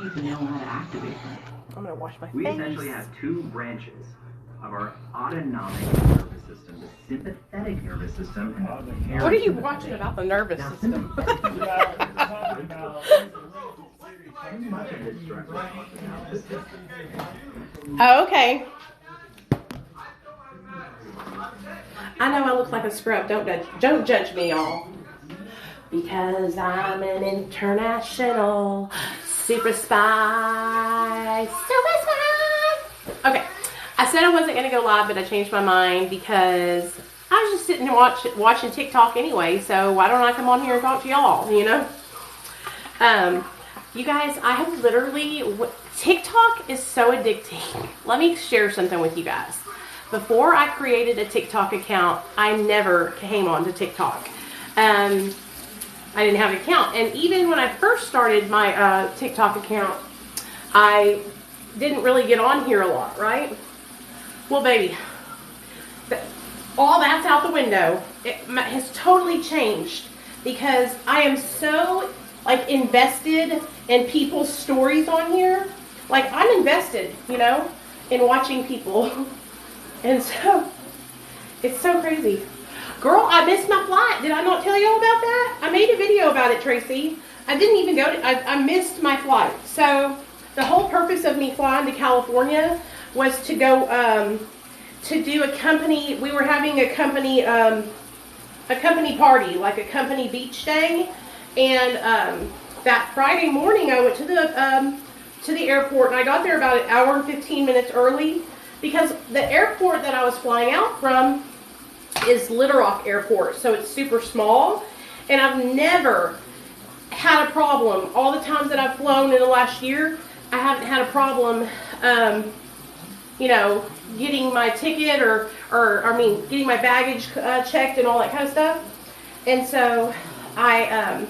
need to know how to activate them. I'm gonna wash my face. We essentially have two branches of our autonomic nervous system, the sympathetic nervous system, and the parasympathetic. What are you watching about the nervous system? Oh, okay. I know I look like a scrub. Don't judge me, y'all. Because I'm an international super spy. Super spy! Okay. I said I wasn't going to go live, but I changed my mind because I was just sitting and watching TikTok anyway. So why don't I come on here and talk to y'all, you know? You guys, I have literally... TikTok is so addicting. Let me share something with you guys. Before I created a TikTok account, I never came on to TikTok. I didn't have an account. And even when I first started my TikTok account, I didn't really get on here a lot, right? Well, baby, all that's out the window. It has totally changed because I am so, like, invested in people's stories on here. Like, I'm invested, you know, in watching people. And so, it's so crazy. Girl, I missed my flight. Did I not tell y'all about that? I made a video about it, Tracy. I didn't even go to, I missed my flight. So, the whole purpose of me flying to California was to go, to do a company, we were having a company party, like a company beach day. And, that Friday morning, I went to the airport, and I got there about an hour and 15 minutes early because the airport that I was flying out from is Little Rock Airport, so it's super small, and I've never had a problem. All the times that I've flown in the last year, I haven't had a problem, you know, getting my ticket or getting my baggage checked and all that kind of stuff. And so I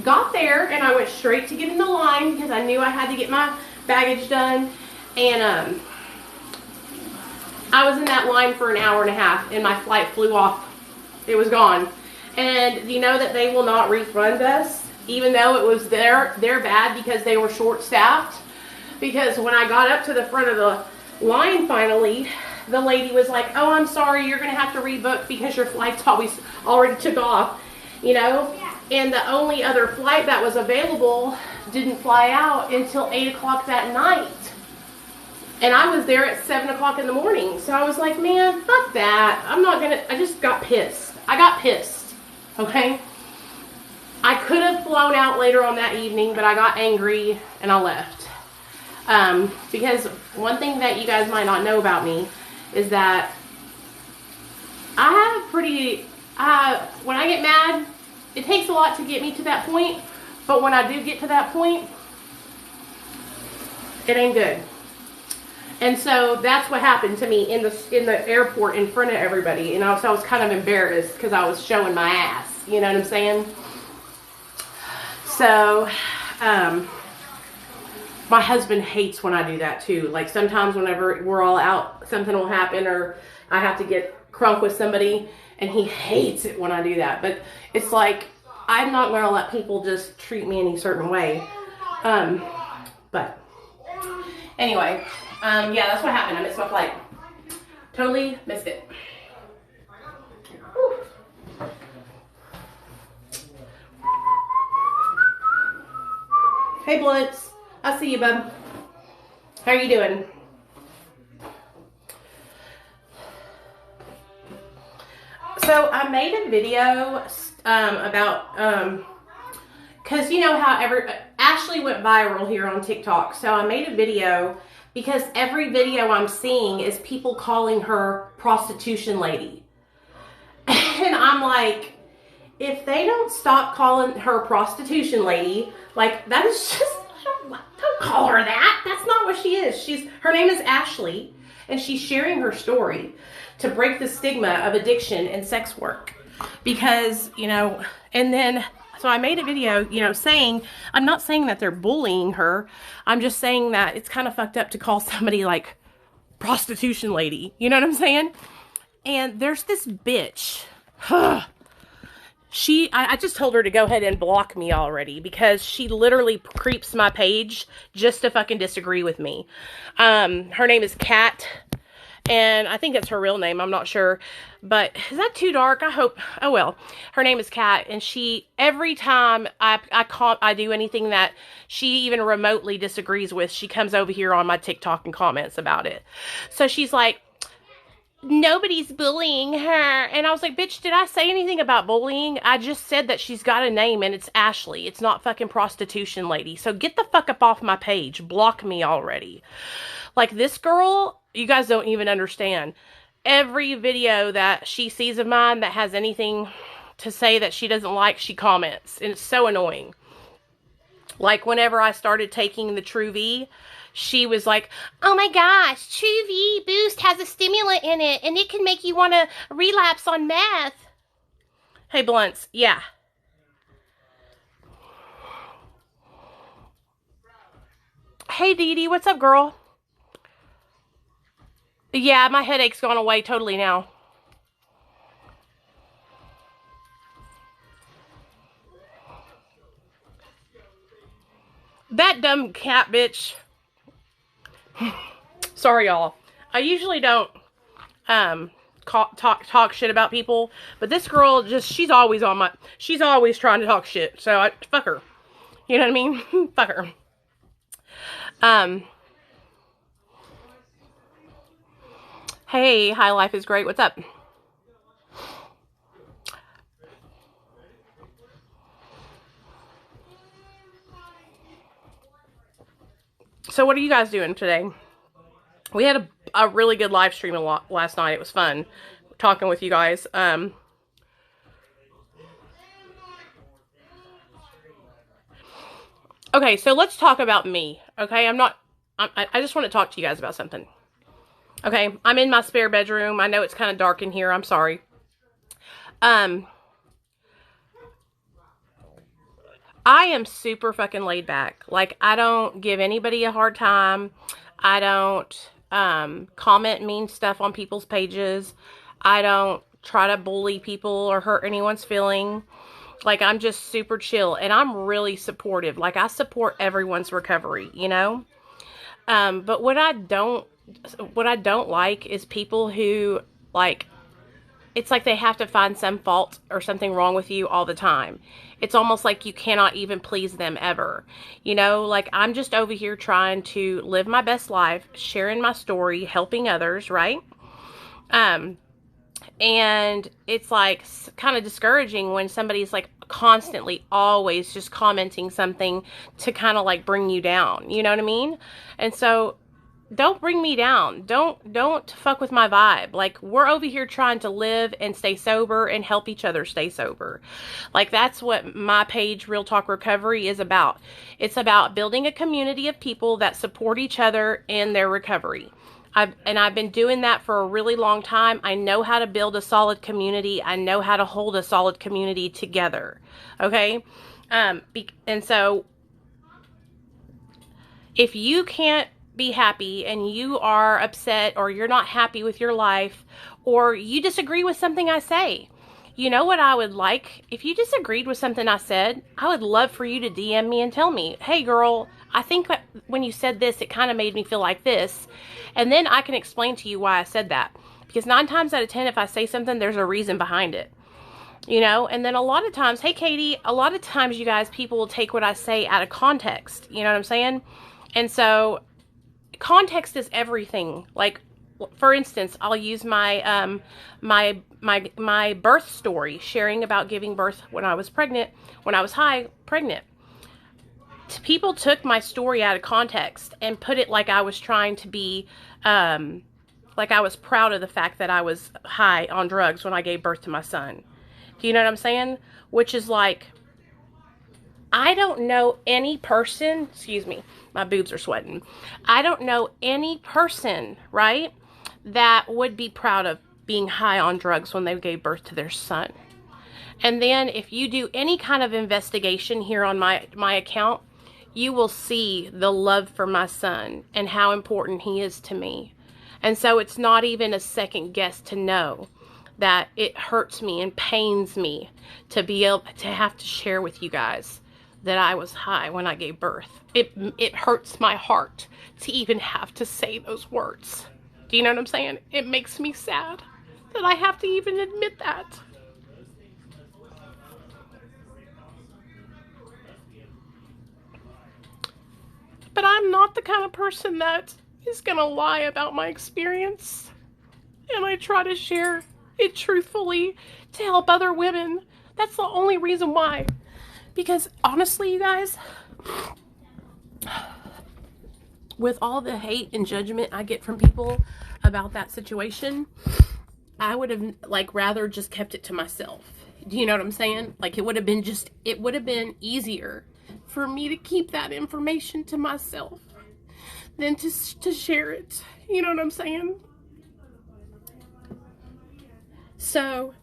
got there and I went straight to get in the line because I knew I had to get my baggage done. And I was in that line for an hour and a half and my flight flew off. It was gone. And you know that they will not refund us, even though it was their bad because they were short-staffed. Because when I got up to the front of the line finally, the lady was like, "Oh, I'm sorry, you're going to have to rebook because your flight's already took off," you know? And the only other flight that was available didn't fly out until 8 o'clock that night. And I was there at 7 o'clock in the morning. So I was like, man, fuck that. I just got pissed. I got pissed. Okay? I could have flown out later on that evening, but I got angry and I left. Because one thing that you guys might not know about me is that I have when I get mad, it takes a lot to get me to that point, but when I do get to that point, it ain't good. And so that's what happened to me in the airport in front of everybody. And I was kind of embarrassed because I was showing my ass. You know what I'm saying? So, my husband hates when I do that too. Like sometimes whenever we're all out, something will happen or I have to get crunk with somebody and he hates it when I do that. But it's like, I'm not going to let people just treat me any certain way. But anyway, yeah, that's what happened. I missed my flight. Totally missed it. Whew. Hey, Blunts. I see you, bub. How are you doing? So I made a video about because you know how Ashley went viral here on TikTok. So I made a video because every video I'm seeing is people calling her prostitution lady. And I'm like, if they don't stop calling her prostitution lady, like that is just, don't call her that. That's not what she is. Her name is Ashley, and she's sharing her story to break the stigma of addiction and sex work. Because, you know, and then, so I made a video, you know, saying, I'm not saying that they're bullying her. I'm just saying that it's kind of fucked up to call somebody like prostitution lady. You know what I'm saying? And there's this bitch. I just told her to go ahead and block me already because she literally creeps my page just to fucking disagree with me. Her name is Kat, and I think it's her real name. I'm not sure, but is that too dark? I hope. Oh well. Her name is Kat, and she every time I do anything that she even remotely disagrees with, she comes over here on my TikTok and comments about it. So she's like, nobody's bullying her. And I was like, bitch, did I say anything about bullying? I just said that she's got a name and it's Ashley. It's not fucking prostitution lady. So get the fuck up off my page. Block me already. Like, this girl, you guys don't even understand. Every video that she sees of mine that has anything to say that she doesn't like, she comments. And it's so annoying. Like, whenever I started taking the True V, she was like, oh my gosh, True V Boost has a stimulant in it, and it can make you want to relapse on meth. Hey, Blunts, yeah. Hey, Dee Dee, what's up, girl? Yeah, my headache's gone away totally now. That dumb cat bitch. Sorry, y'all. I usually don't talk shit about people, but this girl she's always trying to talk shit. So fuck her. You know what I mean? Fuck her. Hey, High Life is great. What's up? So what are you guys doing today? We had a really good live stream last night. It was fun talking with you guys. Okay, so let's talk about me. Okay, I just want to talk to you guys about something. Okay, I'm in my spare bedroom. I know it's kind of dark in here. I'm sorry. I am super fucking laid back. Like, I don't give anybody a hard time. I don't comment mean stuff on people's pages. I don't try to bully people or hurt anyone's feeling. Like, I'm just super chill, and I'm really supportive. Like, I support everyone's recovery, you know? But what I don't like is people who, like, it's like they have to find some fault or something wrong with you all the time. It's almost like you cannot even please them ever. You know, like, I'm just over here trying to live my best life, sharing my story, helping others, right? And it's like kind of discouraging when somebody's like constantly always just commenting something to kind of like bring you down. You know what I mean? And so don't bring me down. Don't fuck with my vibe. Like, we're over here trying to live and stay sober and help each other stay sober. Like, that's what my page, Real Talk Recovery, is about. It's about building a community of people that support each other in their recovery. I've been doing that for a really long time. I know how to build a solid community. I know how to hold a solid community together. Okay? And so, if you can't be happy and you are upset or you're not happy with your life or you disagree with something I say, you know what I would like? If you disagreed with something I said, I would love for you to DM me and tell me, hey girl, I think when you said this, it kind of made me feel like this. And then I can explain to you why I said that. Because 9 times out of 10, if I say something, there's a reason behind it. You know, and then a lot of times, hey Katie, a lot of times you guys, people will take what I say out of context. You know what I'm saying? And so context is everything. Like, for instance, I'll use my my birth story, sharing about giving birth when I was pregnant, when I was high pregnant. People took my story out of context and put it like I was trying to be, like I was proud of the fact that I was high on drugs when I gave birth to my son. Do you know what I'm saying? Which is like, I don't know any person, excuse me, my boobs are sweating. I don't know any person, right, that would be proud of being high on drugs when they gave birth to their son. And then if you do any kind of investigation here on my account, you will see the love for my son and how important he is to me. And so it's not even a second guess to know that it hurts me and pains me to be able to have to share with you guys that I was high when I gave birth. It hurts my heart to even have to say those words. Do you know what I'm saying? It makes me sad that I have to even admit that. But I'm not the kind of person that is going to lie about my experience. And I try to share it truthfully to help other women. That's the only reason why. Because honestly, you guys, with all the hate and judgment I get from people about that situation, I would have rather just kept it to myself. Do you know what I'm saying? Like, it would have been easier for me to keep that information to myself than to share it. You know what I'm saying? So,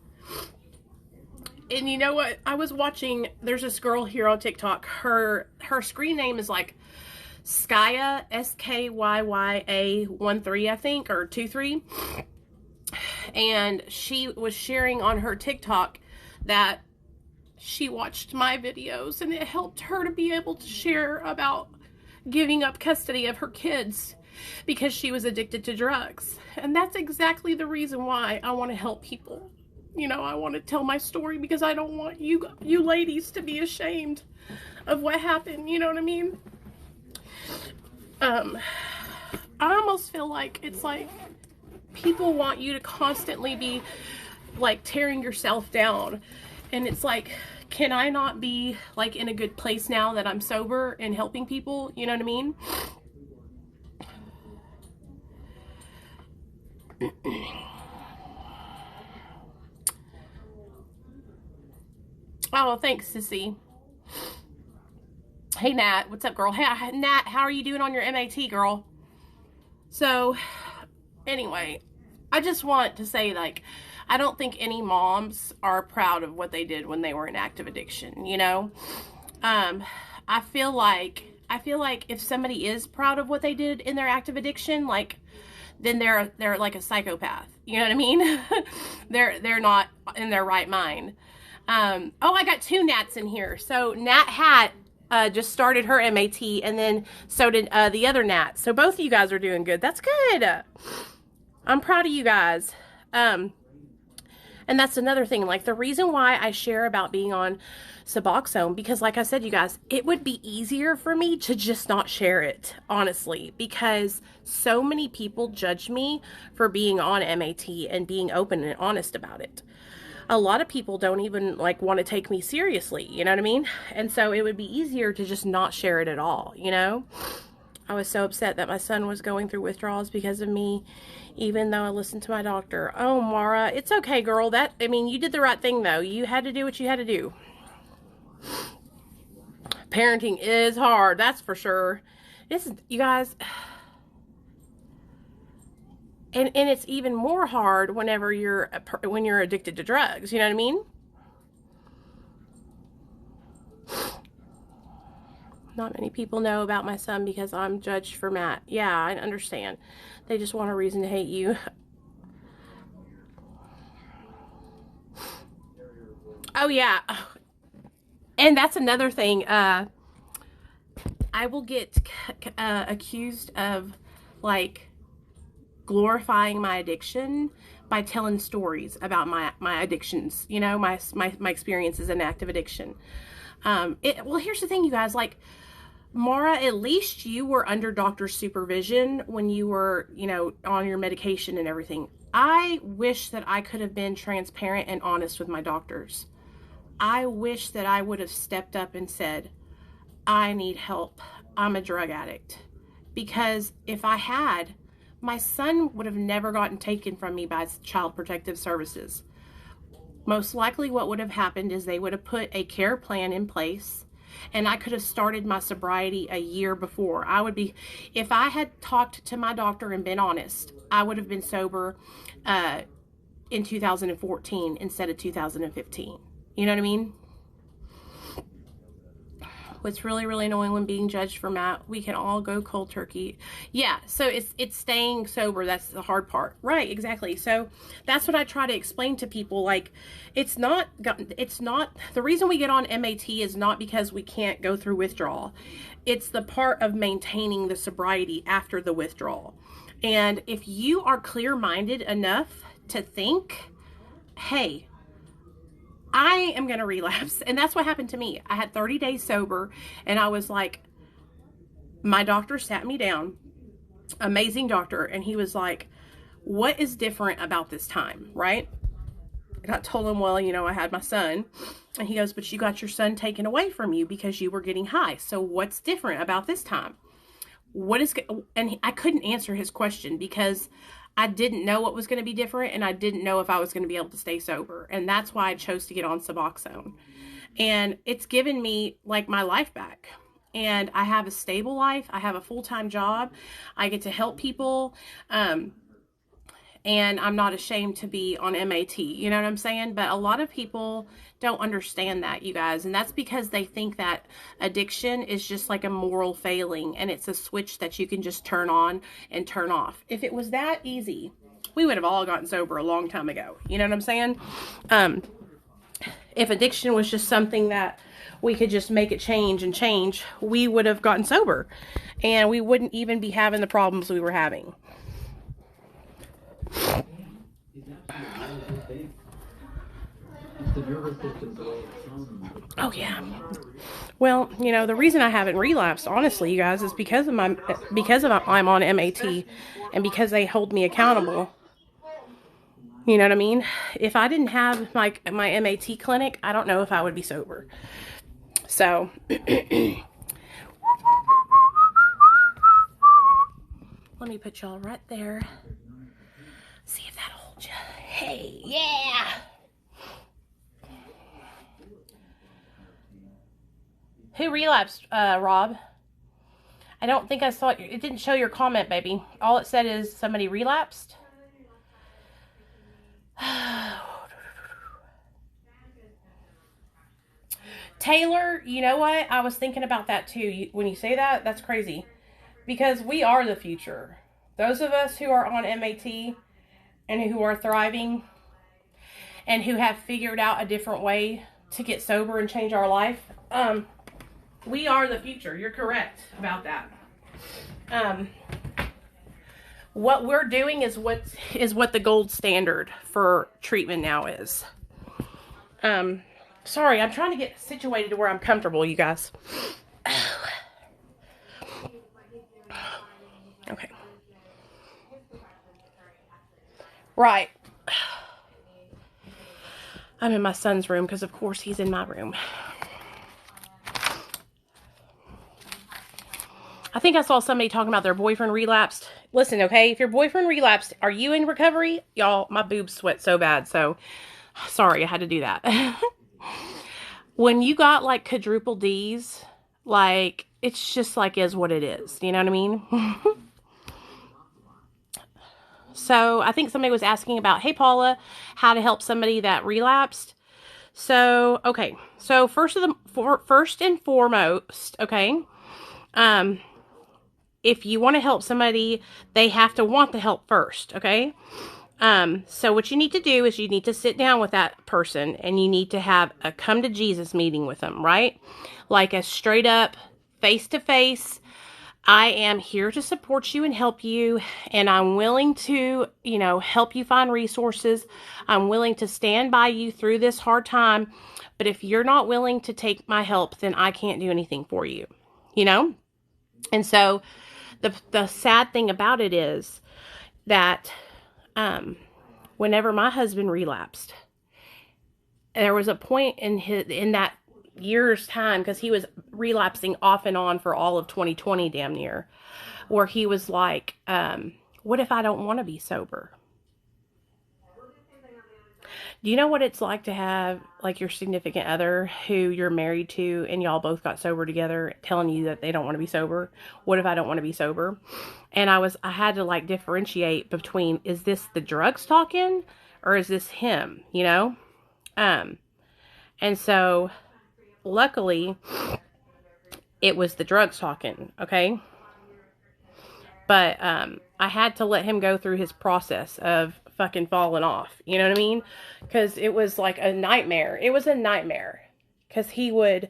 and you know what? I was watching, there's this girl here on TikTok. Her screen name is like Skya, SKYYA 13, I think, or 23. And she was sharing on her TikTok that she watched my videos and it helped her to be able to share about giving up custody of her kids because she was addicted to drugs. And that's exactly the reason why I want to help people. You know, I want to tell my story because I don't want you ladies to be ashamed of what happened. You know what I mean? I almost feel like it's like people want you to constantly be like tearing yourself down. And it's like, can I not be like in a good place now that I'm sober and helping people? You know what I mean? Oh, thanks, Sissy. Hey, Nat. What's up, girl? Hey, Nat, how are you doing on your MAT, girl? So, anyway, I just want to say, like, I don't think any moms are proud of what they did when they were in active addiction, you know? I feel like if somebody is proud of what they did in their active addiction, like, then they're like a psychopath. You know what I mean? they're not in their right mind. Oh, I got 2 Nats in here. So Nat Hat just started her MAT, and then so did the other Nat. So both of you guys are doing good. That's good. I'm proud of you guys. And that's another thing, like the reason why I share about being on Suboxone, because like I said, you guys, it would be easier for me to just not share it, honestly, because so many people judge me for being on MAT and being open and honest about it. A lot of people don't even like want to take me seriously, you know what I mean? And so it would be easier to just not share it at all, you know? I was so upset that my son was going through withdrawals because of me, even though I listened to my doctor. Oh, Mara, it's okay, girl. You did the right thing, though. You had to do what you had to do. Parenting is hard, that's for sure. You guys, and it's even more hard when you're addicted to drugs. You know what I mean? Not many people know about my son because I'm judged for Matt. Yeah, I understand. They just want a reason to hate you. Oh, yeah. And that's another thing. I will get accused of, like, glorifying my addiction by telling stories about my addictions. You know, my experiences in active addiction. Well, here's the thing, you guys. Like, Mara, at least you were under doctor's supervision when you were, you know, on your medication and everything. I wish that I could have been transparent and honest with my doctors. I wish that I would have stepped up and said, I need help. I'm a drug addict. Because if I had, my son would have never gotten taken from me by Child Protective Services. Most likely what would have happened is they would have put a care plan in place, and I could have started my sobriety a year before. If I had talked to my doctor and been honest, I would have been sober in 2014 instead of 2015. You know what I mean? What's really, really annoying when being judged for Matt, we can all go cold turkey. Yeah, so it's staying sober. That's the hard part. Right, exactly. So that's what I try to explain to people. Like, it's not, the reason we get on MAT is not because we can't go through withdrawal. It's the part of maintaining the sobriety after the withdrawal. And if you are clear-minded enough to think, hey, I am going to relapse. And that's what happened to me. I had 30 days sober, and I was like, my doctor sat me down, amazing doctor, and he was like, what is different about this time, right? And I told him, well, you know, I had my son. And he goes, but you got your son taken away from you because you were getting high. So what's different about this time? And I couldn't answer his question because I didn't know what was going to be different, and I didn't know if I was going to be able to stay sober. And that's why I chose to get on Suboxone. And it's given me like my life back. And I have a stable life. I have a full-time job. I get to help people. And I'm not ashamed to be on MAT. You know what I'm saying? But a lot of people don't understand that, you guys. And that's because they think that addiction is just like a moral failing, and it's a switch that you can just turn on and turn off. If it was that easy, we would have all gotten sober a long time ago. You know what I'm saying? If addiction was just something that we could just make it change, we would have gotten sober, and we wouldn't even be having the problems we were having. Oh yeah. Well, you know, the reason I haven't relapsed, honestly, you guys, is because I'm on MAT, and because they hold me accountable. You know what I mean? If I didn't have my MAT clinic, I don't know if I would be sober. So let me put y'all right there. See if that'll hold you. Hey, yeah. Who relapsed, Rob? I don't think I saw it. It didn't show your comment, baby. All it said is somebody relapsed. Taylor, you know what? I was thinking about that too. When you say that, that's crazy. Because we are the future. Those of us who are on MAT and who are thriving and who have figured out a different way to get sober and change our life, we are the future. You're correct about that. What we're doing is what the gold standard for treatment now is. Sorry, I'm trying to get situated to where I'm comfortable, you guys. Okay. Right. I'm in my son's room because, of course, he's in my room. I think I saw somebody talking about their boyfriend relapsed. Listen, okay, if your boyfriend relapsed, are you in recovery? Y'all, my boobs sweat so bad, so sorry I had to do that. When you got like quadruple D's, like, it's just like is what it is. You know what I mean? So I think somebody was asking about, hey, Paula, how to help somebody that relapsed. So, okay. So first and foremost, okay, if you want to help somebody, they have to want the help first, okay? So what you need to do is you need to sit down with that person, and you need to have a come to Jesus meeting with them, right? Like a straight up, face to face, I am here to support you and help you, and I'm willing to, you know, help you find resources. I'm willing to stand by you through this hard time, but if you're not willing to take my help, then I can't do anything for you, you know? And so the sad thing about it is that whenever my husband relapsed, there was a point in that year's time, because he was relapsing off and on for all of 2020 damn near, where he was like, what if I don't want to be sober? Do you know what it's like to have like your significant other who you're married to and y'all both got sober together telling you that they don't want to be sober? What if I don't want to be sober? And I had to like differentiate between, is this the drugs talking or is this him, you know? And so luckily it was the drugs talking, okay? But I had to let him go through his process of fucking falling off. You know what I mean? Because it was like a nightmare. It was a nightmare. Because he would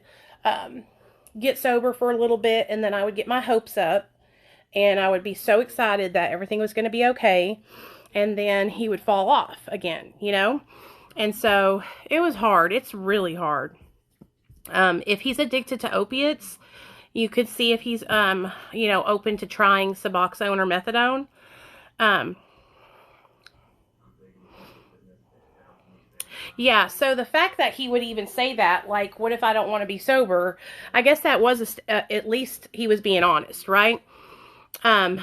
get sober for a little bit, and then I would get my hopes up, and I would be so excited that everything was going to be okay, and then he would fall off again, you know? And so it was hard. It's really hard. If he's addicted to opiates, you could see if he's, you know, open to trying Suboxone or methadone. Yeah, so the fact that he would even say that, like, what if I don't want to be sober? I guess that was, at least he was being honest, right? I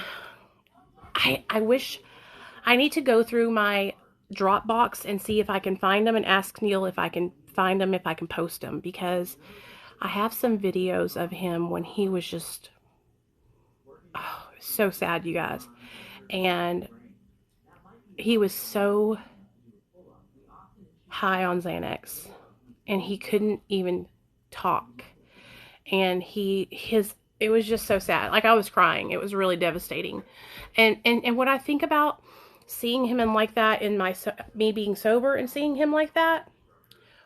wish, I need to go through my Dropbox and see if I can find them and ask Neil if I can find them, if I can post them, because I have some videos of him when he was just, oh, so sad, you guys. And he was so high on Xanax, and he couldn't even talk. And it was just so sad. Like, I was crying. It was really devastating. And what I think about seeing him in like that, in me being sober and seeing him like that,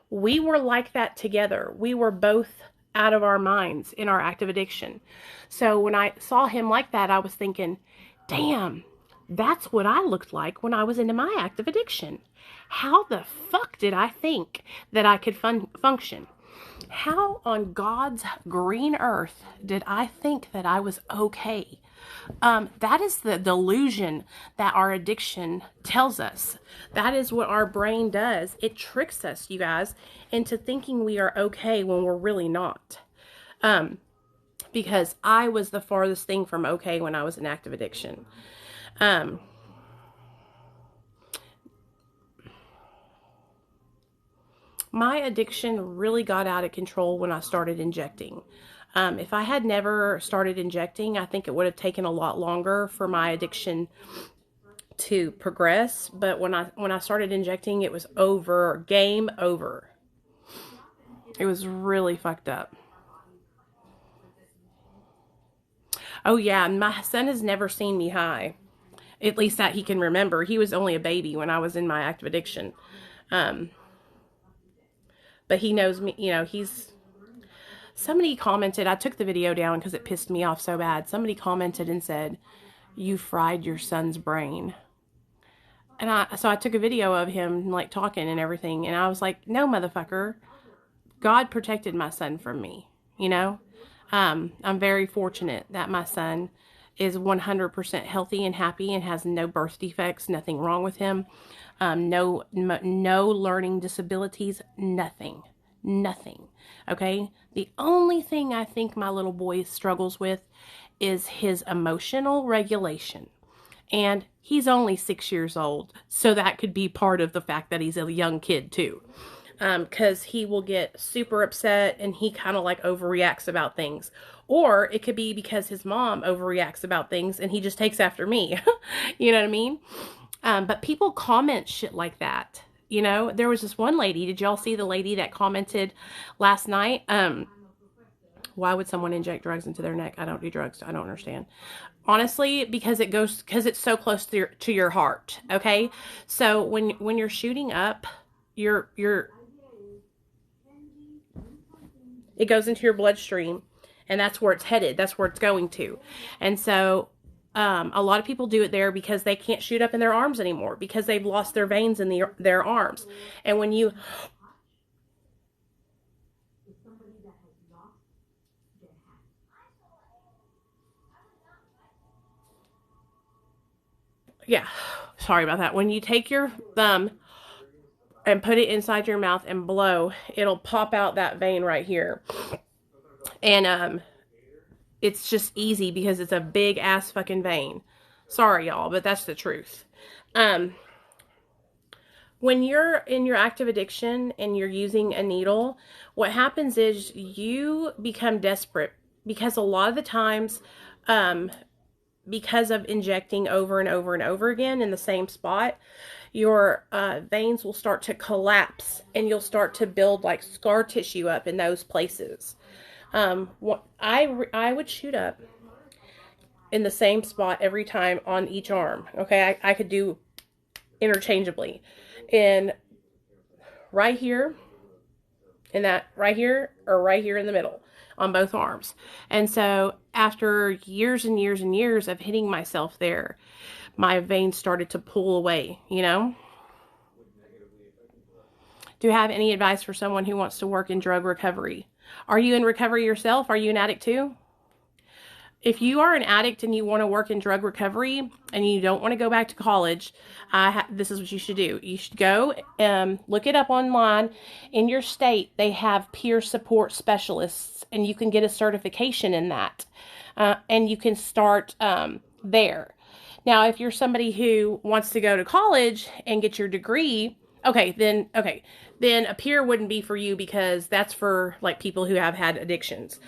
we were like that together. We were both out of our minds in our active addiction. So when I saw him like that, I was thinking, damn, that's what I looked like when I was into my active addiction. How the fuck did I think that I could function? How on God's green earth did I think that I was okay? That is the delusion that our addiction tells us. That is what our brain does. It tricks us, you guys, into thinking we are okay when we're really not. Because I was the farthest thing from okay when I was in active addiction. My addiction really got out of control when I started injecting. If I had never started injecting, I think it would have taken a lot longer for my addiction to progress. But when I started injecting, it was over. Game over. It was really fucked up. Oh yeah, my son has never seen me high. At least that he can remember. He was only a baby when I was in my active addiction. But he knows me, you know, somebody commented, I took the video down because it pissed me off so bad. Somebody commented and said, you fried your son's brain. And so I took a video of him like talking and everything. And I was like, no, motherfucker, God protected my son from me. You know, I'm very fortunate that my son is 100% healthy and happy and has no birth defects, nothing wrong with him. No learning disabilities, nothing. Okay. The only thing I think my little boy struggles with is his emotional regulation. And he's only 6 years old. So that could be part of the fact that he's a young kid too. Because he will get super upset and he kind of like overreacts about things. Or it could be because his mom overreacts about things and he just takes after me. You know what I mean? But people comment shit like that. You know, there was this one lady. Did y'all see the lady that commented last night? Why would someone inject drugs into their neck? I don't do drugs. I don't understand. Honestly, because it's so close to your heart. Okay. So when you're shooting up, it goes into your bloodstream, and that's where it's headed. That's where it's going to. And so, a lot of people do it there because they can't shoot up in their arms anymore because they've lost their veins in their arms. And when you, yeah, sorry about that. When you take your thumb and put it inside your mouth and blow, it'll pop out that vein right here. And, it's just easy because it's a big ass fucking vein. Sorry, y'all, but that's the truth. When you're in your active addiction and you're using a needle, what happens is you become desperate because a lot of the times, because of injecting over and over and over again in the same spot, your veins will start to collapse and you'll start to build like scar tissue up in those places. I would shoot up in the same spot every time on each arm. Okay, I could do interchangeably. And right here, and that right here, or right here in the middle on both arms. And so after years and years and years of hitting myself there, my veins started to pull away, you know? Do you have any advice for someone who wants to work in drug recovery? Are you in recovery yourself? Are you an addict too? If you are an addict and you want to work in drug recovery and you don't want to go back to college, this is what you should do. You should go look it up online. In your state, they have peer support specialists, and you can get a certification in that. And you can start there. Now, if you're somebody who wants to go to college and get your degree, then a peer wouldn't be for you, because that's for like people who have had addictions.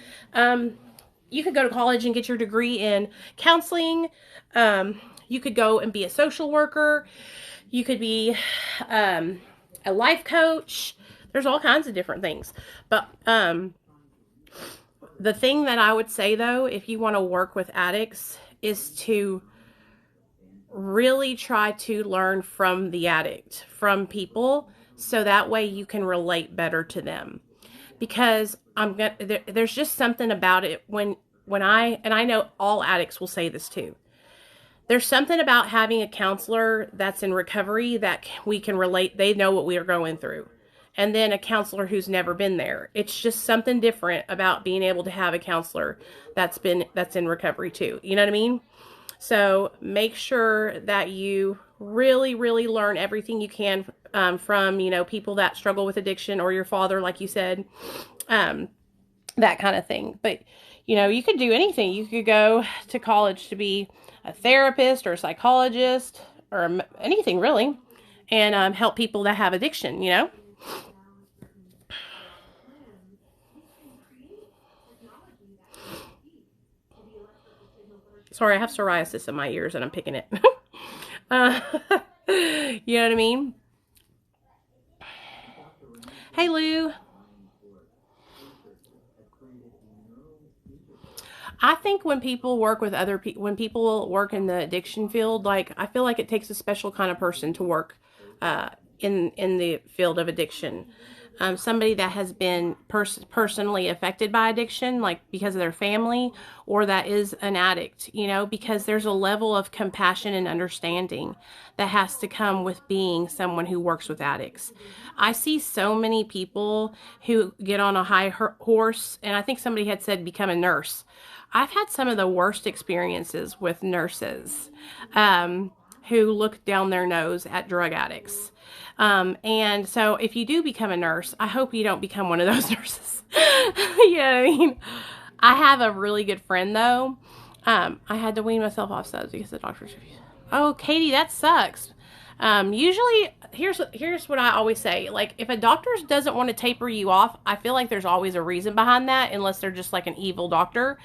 You could go to college and get your degree in counseling. You could go and be a social worker. You could be a life coach. There's all kinds of different things. But the thing that I would say, though, if you want to work with addicts, is to really try to learn from the addict, from people, so that way you can relate better to them. Because there's just something about it when I know all addicts will say this too. There's something about having a counselor that's in recovery that we can relate. They know what we are going through. And then a counselor who's never been there. It's just something different about being able to have a counselor that's in recovery too. You know what I mean? So make sure that you really, really learn everything you can from, people that struggle with addiction, or your father, like you said, that kind of thing. But, you could do anything. You could go to college to be a therapist or a psychologist or anything really, and help people that have addiction, Sorry, I have psoriasis in my ears and I'm picking it. You know what I mean? Hey, Lou. I think when people work with other people, when people work in the addiction field, like, I feel like it takes a special kind of person to work in the field of addiction. Somebody that has been personally affected by addiction, like because of their family, or that is an addict, because there's a level of compassion and understanding that has to come with being someone who works with addicts. I see so many people who get on a high horse, and I think somebody had said become a nurse. I've had some of the worst experiences with nurses who look down their nose at drug addicts. And so if you do become a nurse, I hope you don't become one of those nurses. You know what I mean? I have a really good friend, though. I had to wean myself off subs because the doctor's refused. Oh, Katie, that sucks. Usually, here's what I always say. Like, if a doctor doesn't want to taper you off, I feel like there's always a reason behind that, unless they're just like an evil doctor.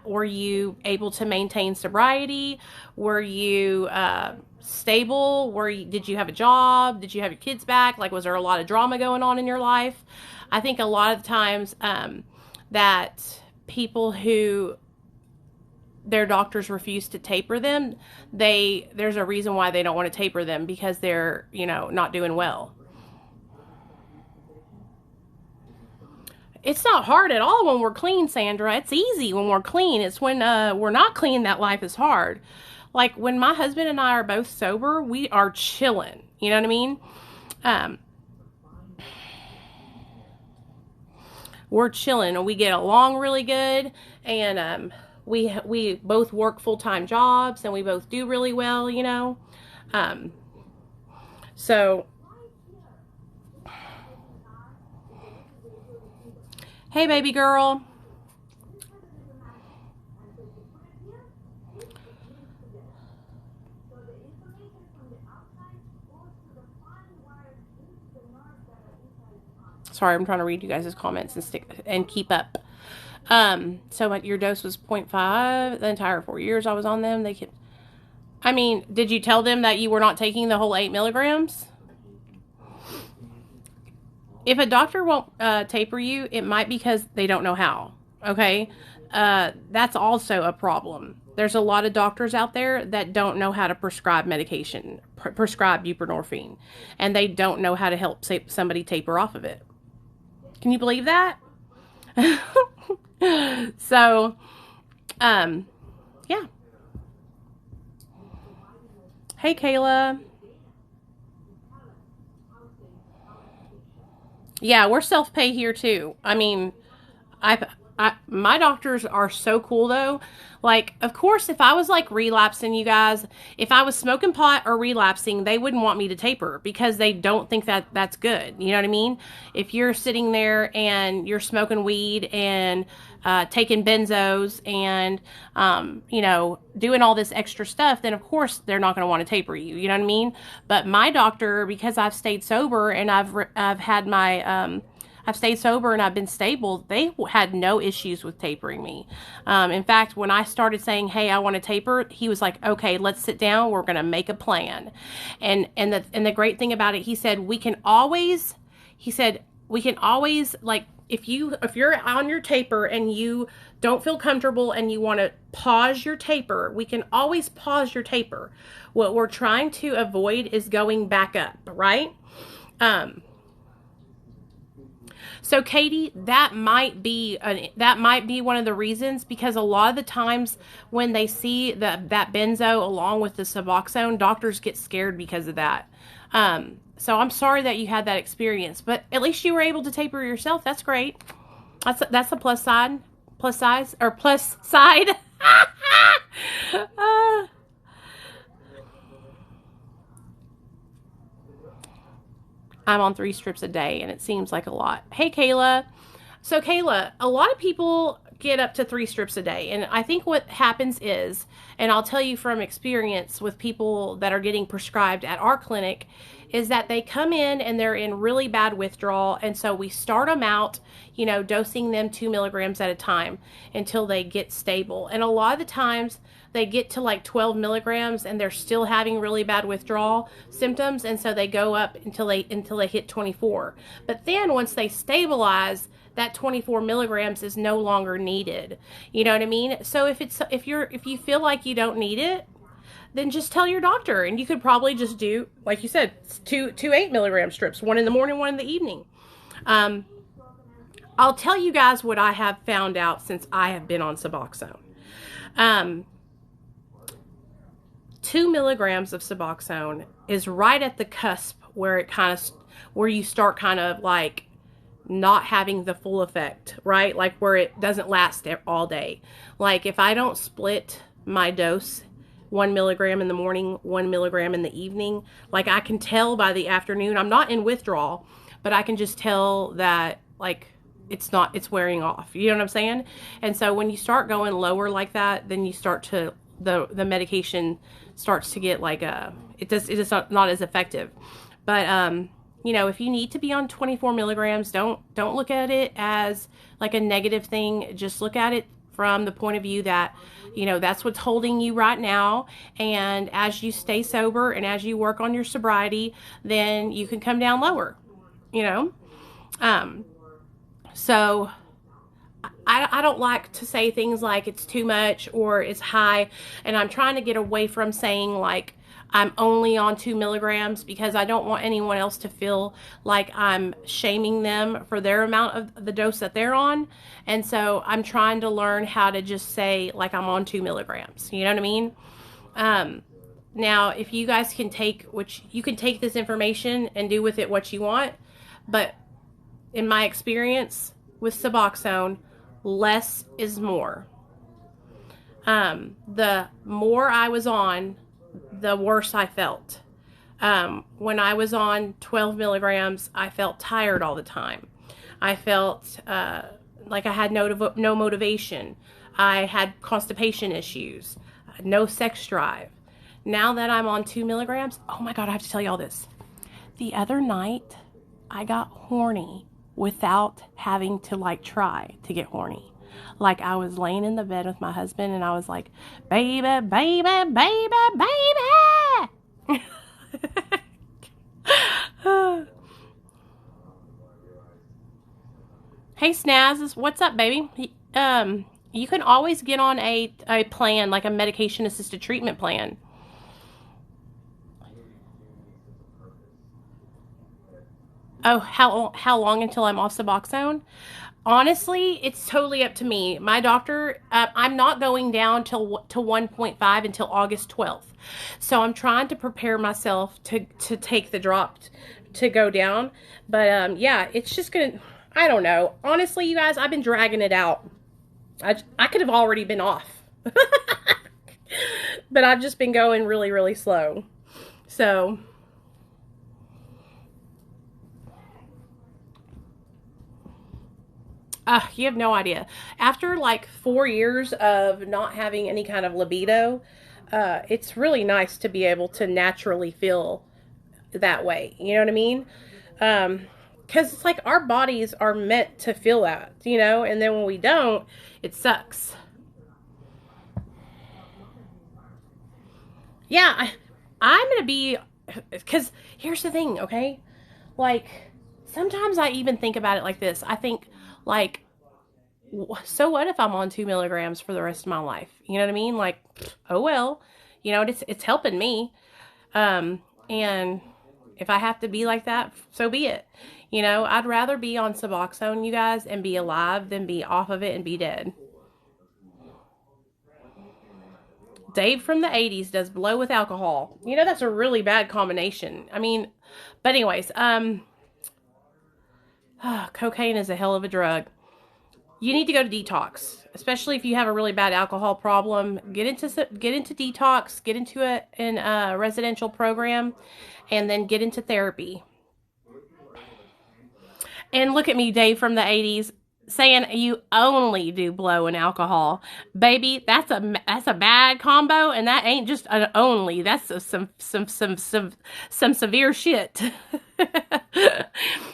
Were you able to maintain sobriety? Were you stable? Did you have a job? Did you have your kids back? Like, was there a lot of drama going on in your life? I think a lot of times that people who their doctors refuse to taper them, there's a reason why they don't want to taper them, because they're, not doing well. It's not hard at all when we're clean, Sandra. It's easy when we're clean. It's when we're not clean that life is hard. Like, when my husband and I are both sober, we are chilling. You know what I mean? We're chilling and we get along really good, and we both work full-time jobs, and we both do really well, So, hey, baby girl. Sorry, I'm trying to read you guys' comments and keep up. So your dose was 0.5 the entire 4 years I was on them. Did you tell them that you were not taking the whole 8 milligrams? if a doctor won't taper you, it might be because they don't know how. Okay, that's also a problem. There's a lot of doctors out there that don't know how to prescribe medication, prescribe buprenorphine, and they don't know how to help somebody taper off of it. Can you believe that? So, yeah. Hey, Kayla. Yeah, we're self-pay here too. I mean, my doctors are so cool though. Like, of course, if I was like relapsing, you guys, if I was smoking pot or relapsing, they wouldn't want me to taper because they don't think that that's good. You know what I mean? If you're sitting there and you're smoking weed and taking benzos and, doing all this extra stuff, then of course they're not going to want to taper you. You know what I mean? But my doctor, because I've stayed sober and I've had my, I've stayed sober and I've been stable, they had no issues with tapering me. In fact, when I started saying, hey, I want to taper, he was like, okay, let's sit down. We're going to make a plan. And the great thing about it, he said, we can always like, if you're on your taper and you don't feel comfortable and you want to pause your taper, we can always pause your taper. What we're trying to avoid is going back up, right? So Katie, that might be one of the reasons, because a lot of the times when they see that benzo along with the Suboxone, doctors get scared because of that. So I'm sorry that you had that experience, but at least you were able to taper yourself. That's great. That's a plus side. I'm on 3 strips a day, and it seems like a lot. Hey, Kayla. So, Kayla, a lot of people get up to 3 strips a day, and I think what happens is, and I'll tell you from experience with people that are getting prescribed at our clinic, is that they come in and they're in really bad withdrawal, and so we start them out, dosing them 2 milligrams at a time until they get stable. And a lot of the times they get to like 12 milligrams and they're still having really bad withdrawal symptoms, and so they go up until they hit 24. But then once they stabilize, that 24 milligrams is no longer needed. You know what I mean? So if you feel like you don't need it, then just tell your doctor, and you could probably just do, like you said, two 8 milligram strips, one in the morning, one in the evening. I'll tell you guys what I have found out since I have been on Suboxone. 2 milligrams of Suboxone is right at the cusp where you start kind of like not having the full effect, right? Like where it doesn't last all day. Like if I don't split my dose, 1 milligram in the morning, 1 milligram in the evening, like I can tell by the afternoon, I'm not in withdrawal, but I can just tell that like it's wearing off. You know what I'm saying? And so when you start going lower like that, then you start to, the medication starts to get like it's not as effective. But if you need to be on 24 milligrams, don't look at it as like a negative thing. Just look at it from the point of view that, that's what's holding you right now. And as you stay sober and as you work on your sobriety, then you can come down lower, So I don't like to say things like it's too much or it's high. And I'm trying to get away from saying like I'm only on 2 milligrams, because I don't want anyone else to feel like I'm shaming them for their amount of the dose that they're on. And so I'm trying to learn how to just say like I'm on 2 milligrams. You know what I mean? Now, if you guys can you can take this information and do with it what you want. But in my experience with Suboxone, less is more. The more I was on, the worse I felt. When I was on 12 milligrams, I felt tired all the time. I felt like I had no motivation. I had constipation issues, no sex drive. Now that I'm on 2 milligrams, oh my God, I have to tell you all this. The other night, I got horny without having to like try to get horny. Like I was laying in the bed with my husband and I was like, baby, baby, baby, baby. Hey, Snaz, what's up, baby? You can always get on a plan, like a medication-assisted treatment plan. Oh, how long until I'm off Suboxone? Honestly, it's totally up to me. My doctor, I'm not going down to 1.5 until August 12th. So I'm trying to prepare myself to take the drop to go down. But yeah, it's just gonna. I don't know. Honestly, you guys, I've been dragging it out. I could have already been off, but I've just been going really, really slow. So you have no idea. After like 4 years of not having any kind of libido, it's really nice to be able to naturally feel that way. You know what I mean? Because it's like our bodies are meant to feel that, and then when we don't, it sucks. Yeah, I'm going to be, because here's the thing, okay? Like, sometimes I even think about it like this. I think, like, so what if I'm on 2 milligrams for the rest of my life? You know what I mean? Like, oh well, it's helping me. And if I have to be like that, so be it. I'd rather be on Suboxone, you guys, and be alive than be off of it and be dead. Dave from the 80s does blow with alcohol. That's a really bad combination. I mean, but anyways, cocaine is a hell of a drug. You need to go to detox, especially if you have a really bad alcohol problem. Get into detox, get into a residential program, and then get into therapy. And look at me, Dave from the 80s, saying you only do blow and alcohol. Baby, that's a bad combo, and that ain't just an only. That's some severe shit.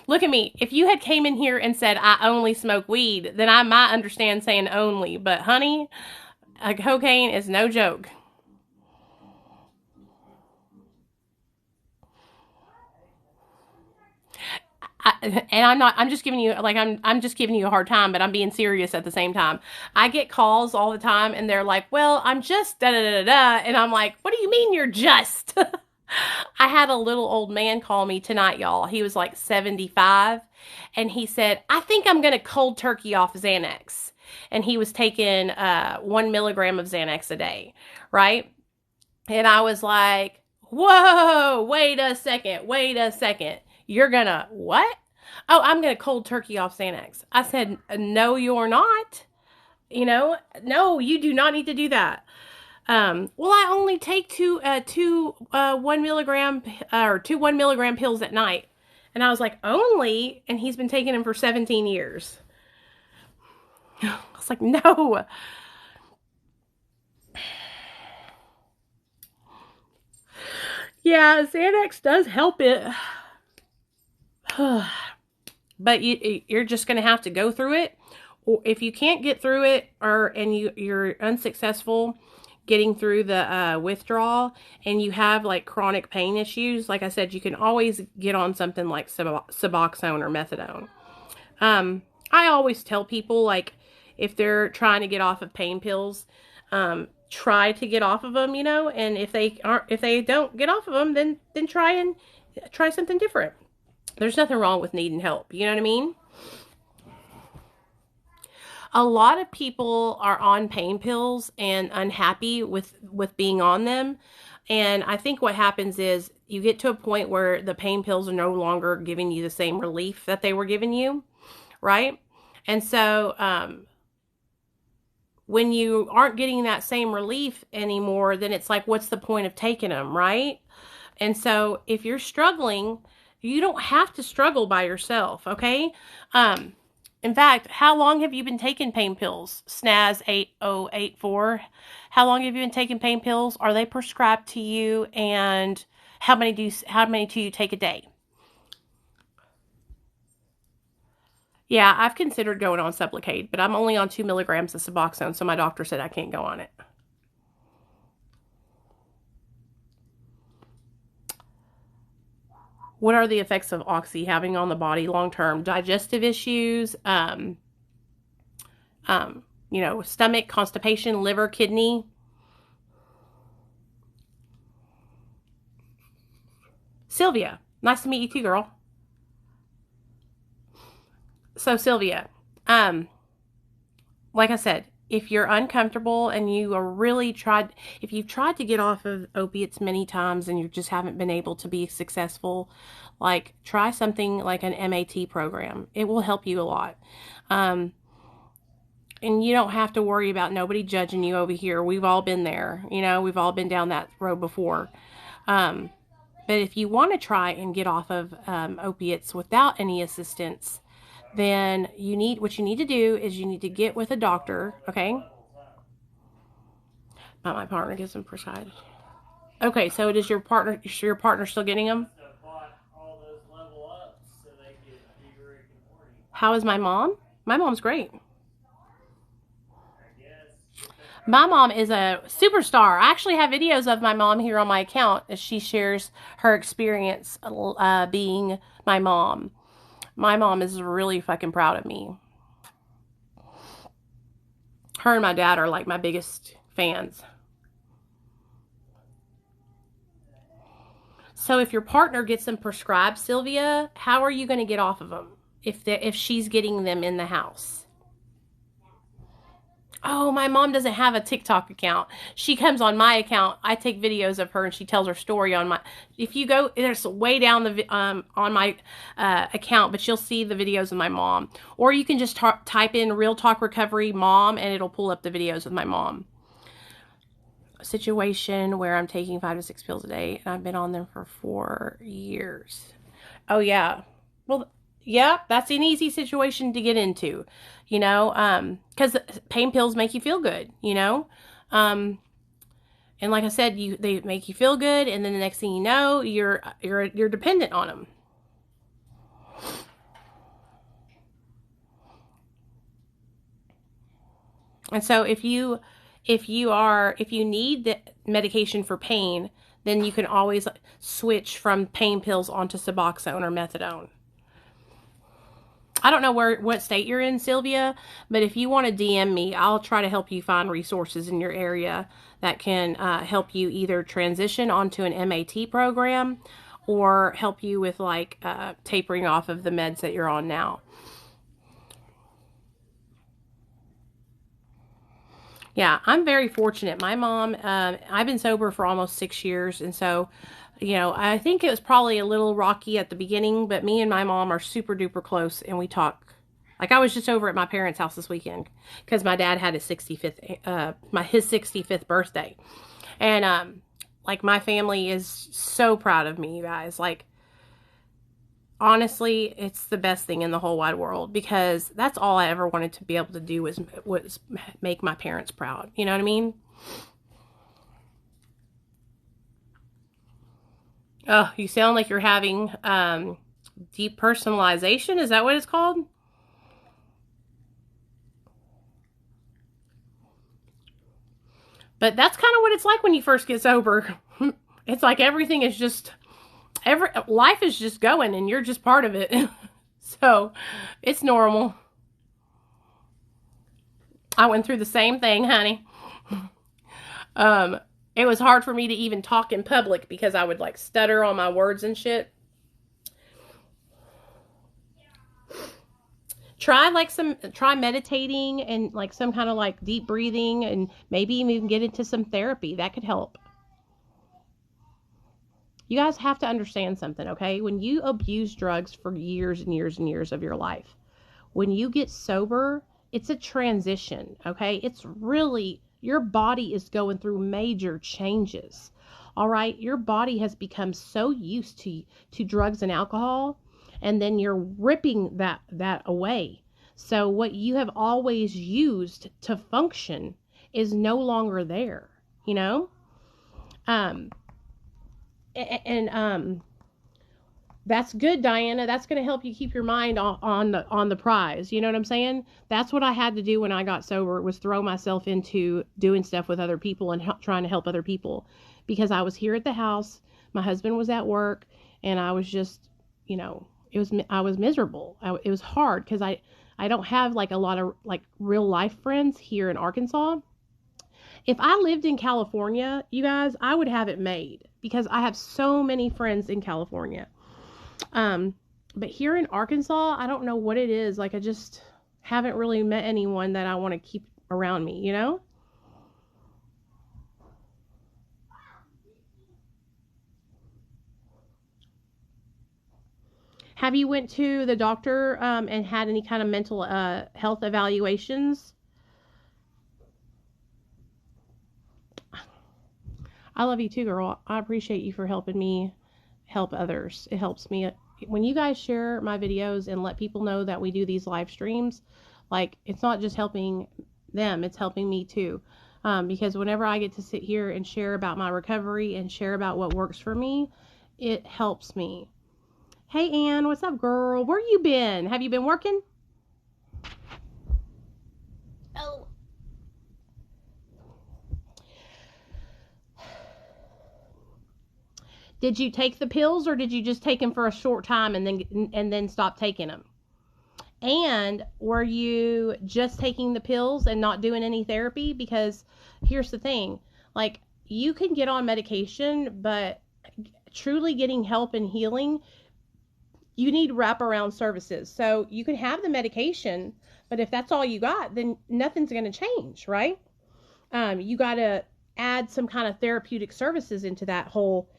Look at me. If you had came in here and said I only smoke weed, then I might understand saying only. But honey, cocaine is no joke. I'm just giving you I'm just giving you a hard time, but I'm being serious at the same time. I get calls all the time and they're like, well, I'm just da da da da. And I'm like, what do you mean you're just? I had a little old man call me tonight, y'all. He was like 75 and he said, I think I'm going to cold turkey off Xanax. And he was taking 1 milligram of Xanax a day, right? And I was like, whoa, wait a second. You're gonna what? Oh, I'm gonna cold turkey off Xanax. I said, no, you're not. No, you do not need to do that. Well, I only take two 1 milligram or 2 1 milligram pills at night. And I was like, only? And he's been taking them for 17 years. I was like, no. Yeah, Xanax does help it. But you're just going to have to go through it. Or if you can't get through it and you're unsuccessful getting through the withdrawal and you have like chronic pain issues, like I said, you can always get on something like Suboxone or methadone. I always tell people, like, if they're trying to get off of pain pills, try to get off of them, and if they don't get off of them, then try something different. There's nothing wrong with needing help. You know what I mean? A lot of people are on pain pills and unhappy with being on them. And I think what happens is you get to a point where the pain pills are no longer giving you the same relief that they were giving you, right? And so when you aren't getting that same relief anymore, then it's like, what's the point of taking them, right? And so if you're struggling, you don't have to struggle by yourself, okay? In fact, how long have you been taking pain pills? Snaz 8084. How long have you been taking pain pills? Are they prescribed to you? And how many do you take a day? Yeah, I've considered going on Sublocade, but I'm only on 2 milligrams of Suboxone, so my doctor said I can't go on it. What are the effects of oxy having on the body long term? Digestive issues, stomach, constipation, liver, kidney. Sylvia, nice to meet you too, girl. So Sylvia, like I said, if you're uncomfortable and you are really if you've tried to get off of opiates many times and you just haven't been able to be successful, like try something like an MAT program. It will help you a lot. And you don't have to worry about nobody judging you over here. We've all been there. We've all been down that road before. But if you want to try and get off of opiates without any assistance, then what you need to do is you need to get with a doctor, okay? My partner gets them prescribed. Okay, so is your partner still getting them? How is my mom? My mom's great. My mom is a superstar. I actually have videos of my mom here on my account as she shares her experience being my mom. My mom is really fucking proud of me. Her and my dad are like my biggest fans. So if your partner gets them prescribed, Sylvia, how are you going to get off of them if she's getting them in the house? Oh, my mom doesn't have a TikTok account. She comes on my account. I take videos of her and she tells her story on my. If you go, there's way down on my account, but you'll see the videos of my mom. Or you can just type in Real Talk Recovery Mom and it'll pull up the videos of my mom. A situation where I'm taking 5 to 6 pills a day and I've been on them for 4 years. Oh yeah. Well, yeah, that's an easy situation to get into, because pain pills make you feel good, and like I said, they make you feel good, and then the next thing you know, you're dependent on them. And so if you need the medication for pain, then you can always switch from pain pills onto Suboxone or methadone. I don't know what state you're in, Sylvia, but if you want to DM me, I'll try to help you find resources in your area that can help you either transition onto an MAT program or help you with tapering off of the meds that you're on now. Yeah, I'm very fortunate. My mom, I've been sober for almost 6 years, and so I think it was probably a little rocky at the beginning, but me and my mom are super duper close and we talk. Like I was just over at my parents' house this weekend because my dad had his 65th birthday. And my family is so proud of me, you guys. Like honestly, it's the best thing in the whole wide world because that's all I ever wanted to be able to do was make my parents proud. You know what I mean? Oh, you sound like you're having depersonalization. Is that what it's called? But that's kind of what it's like when you first get sober. It's like everything is just, life is just going and you're just part of it. So it's normal. I went through the same thing, honey. It was hard for me to even talk in public because I would stutter on my words and shit. Try meditating and some kind of deep breathing and maybe even get into some therapy. That could help. You guys have to understand something, okay? When you abuse drugs for years and years and years of your life, when you get sober, it's a transition, okay? It's really, your body is going through major changes, all right? Your body has become so used to drugs and alcohol, and then you're ripping that away. So what you have always used to function is no longer there, that's good, Diana. That's going to help you keep your mind on the prize. You know what I'm saying? That's what I had to do when I got sober, was throw myself into doing stuff with other people and trying to help other people, because I was here at the house. My husband was at work And I was just, you know, I was miserable. It was hard because I don't have like a lot of like real life friends here in Arkansas. If I lived in California, you guys, I would have it made because I have so many friends in California. But here in Arkansas, I don't know what it is. Like, I just haven't really met anyone that I want to keep around me, you know? Have you went to the doctor and had any kind of mental health evaluations? I love you too, girl. I appreciate you for helping me help others. It helps me. When you guys share my videos and let people know that we do these live streams, like, it's not just helping them, it's helping me too. Because whenever I get to sit here and share about my recovery and share about what works for me, it helps me. Hey, Ann, what's up, girl? Where you been? Have you been working? Oh. Did you take the pills, or did you just take them for a short time and then stop taking them? And were you just taking the pills and not doing any therapy? Because here's the thing, like, you can get on medication, but truly getting help and healing, you need wraparound services. So you can have the medication, but if that's all you got, then nothing's going to change, right? You got to add some kind of therapeutic services into that whole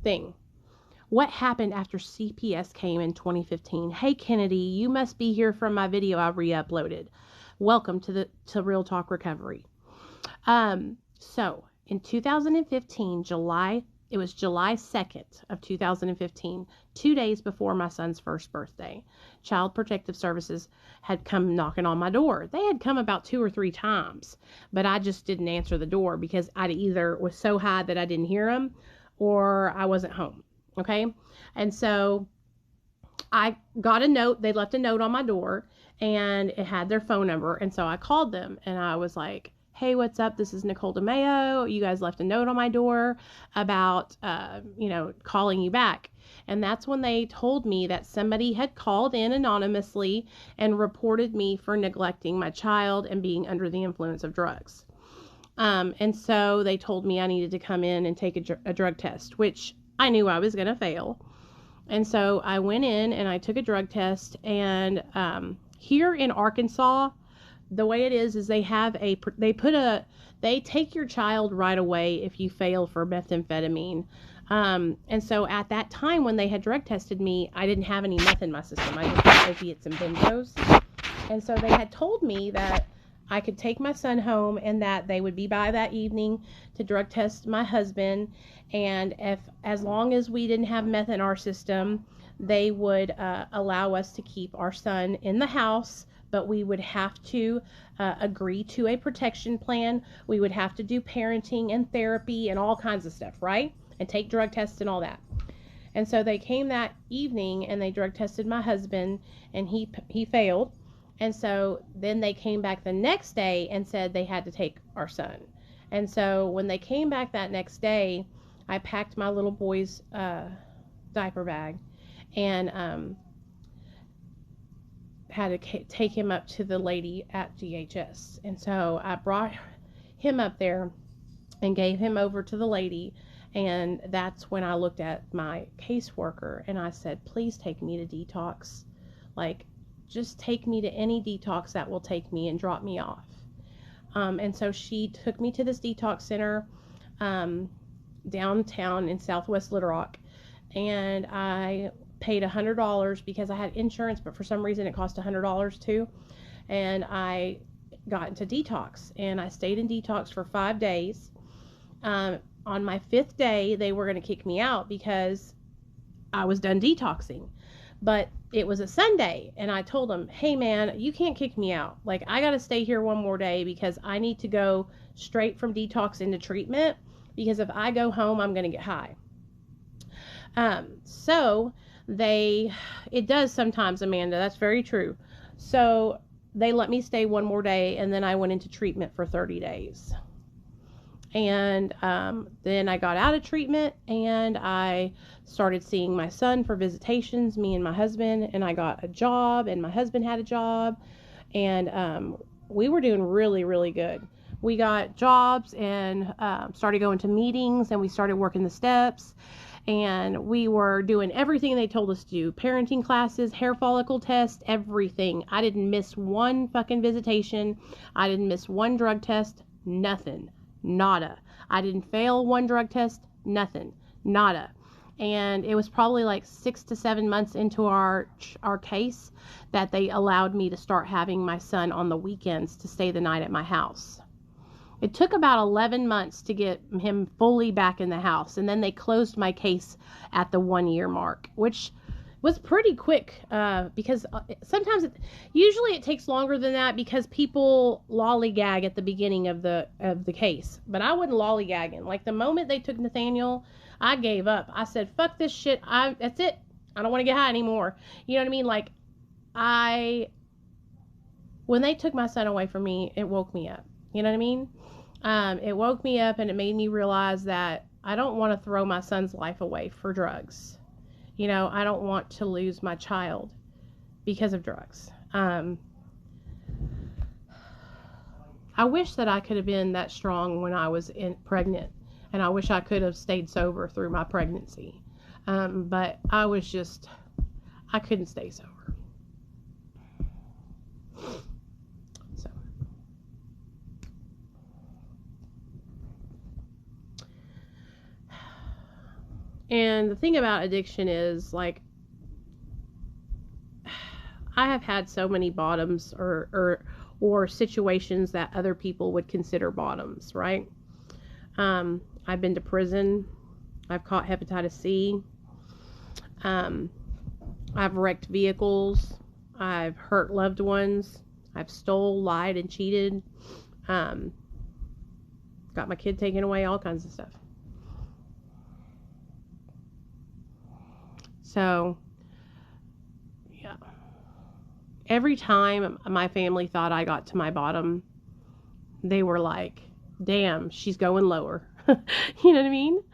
thing. What happened after CPS came in 2015? Hey, Kennedy, you must be here from my video I re-uploaded. Welcome to Real Talk Recovery. So in 2015, it was July 2nd of 2015, 2 days before my son's first birthday. Child Protective Services had come knocking on my door. They had come about 2 or 3 times, but I just didn't answer the door because I either was so high that I didn't hear them, or I wasn't home. Okay. And so I got a note. They left a note on my door, and it had their phone number. And so I called them, and I was like, hey, what's up? This is Nicole DeMeo. You guys left a note on my door about, calling you back. And that's when they told me that somebody had called in anonymously and reported me for neglecting my child and being under the influence of drugs. And so they told me I needed to come in and take a drug test, which I knew I was going to fail. And so I went in and I took a drug test. And here in Arkansas, the way it is they take your child right away if you fail for methamphetamine. And so at that time when they had drug tested me, I didn't have any meth in my system. I just had opiates and benzos. And so they had told me that I could take my son home and that they would be by that evening to drug test my husband. And as long as we didn't have meth in our system, they would allow us to keep our son in the house, but we would have to agree to a protection plan. We would have to do parenting and therapy and all kinds of stuff, right? And take drug tests and all that. And so they came that evening and they drug tested my husband, and he failed. And so then they came back the next day and said they had to take our son. And so when they came back that next day, I packed my little boy's diaper bag and had to take him up to the lady at DHS. And so I brought him up there and gave him over to the lady. And that's when I looked at my caseworker and I said, please take me to detox. Like, just take me to any detox that will take me and drop me off. And so she took me to this detox center downtown in Southwest Little Rock. And I paid $100 because I had insurance, but for some reason it cost $100 too. And I got into detox, and I stayed in detox for 5 days. On my 5th day, they were going to kick me out because I was done detoxing. But it was a Sunday, and I told them, hey man, you can't kick me out. Like, I got to stay here one more day because I need to go straight from detox into treatment, because if I go home, I'm going to get high. So it does sometimes, Amanda, that's very true. So they let me stay one more day, and then I went into treatment for 30 days. And then I got out of treatment and I started seeing my son for visitations, me and my husband, and I got a job and my husband had a job, and we were doing really, really good. We got jobs and started going to meetings, and we started working the steps, and we were doing everything they told us to do. Parenting classes, hair follicle test, everything. I didn't miss one fucking visitation. I didn't miss one drug test. Nothing. Nada. I didn't fail one drug test. Nothing. Nada. And it was probably like 6 to 7 months into our case that they allowed me to start having my son on the weekends to stay the night at my house. It took about 11 months to get him fully back in the house, and then they closed my case at the 1-year mark, which was pretty quick, because usually it takes longer than that because people lollygag at the beginning of the case. But I wasn't lollygagging. Like, the moment they took Nathaniel, I gave up. I said, fuck this shit. That's it. I don't want to get high anymore. You know what I mean? Like, when they took my son away from me, it woke me up. You know what I mean? It woke me up, and it made me realize that I don't want to throw my son's life away for drugs. You know, I don't want to lose my child because of drugs. I wish that I could have been that strong when I was pregnant, and I wish I could have stayed sober through my pregnancy. But I couldn't stay sober. So. And the thing about addiction is, like, I have had so many bottoms or situations that other people would consider bottoms, right? I've been to prison. I've caught hepatitis C. I've wrecked vehicles. I've hurt loved ones. I've stole, lied, and cheated. Got my kid taken away, all kinds of stuff. So, yeah. Every time my family thought I got to my bottom, they were like, damn, she's going lower. You know what I mean?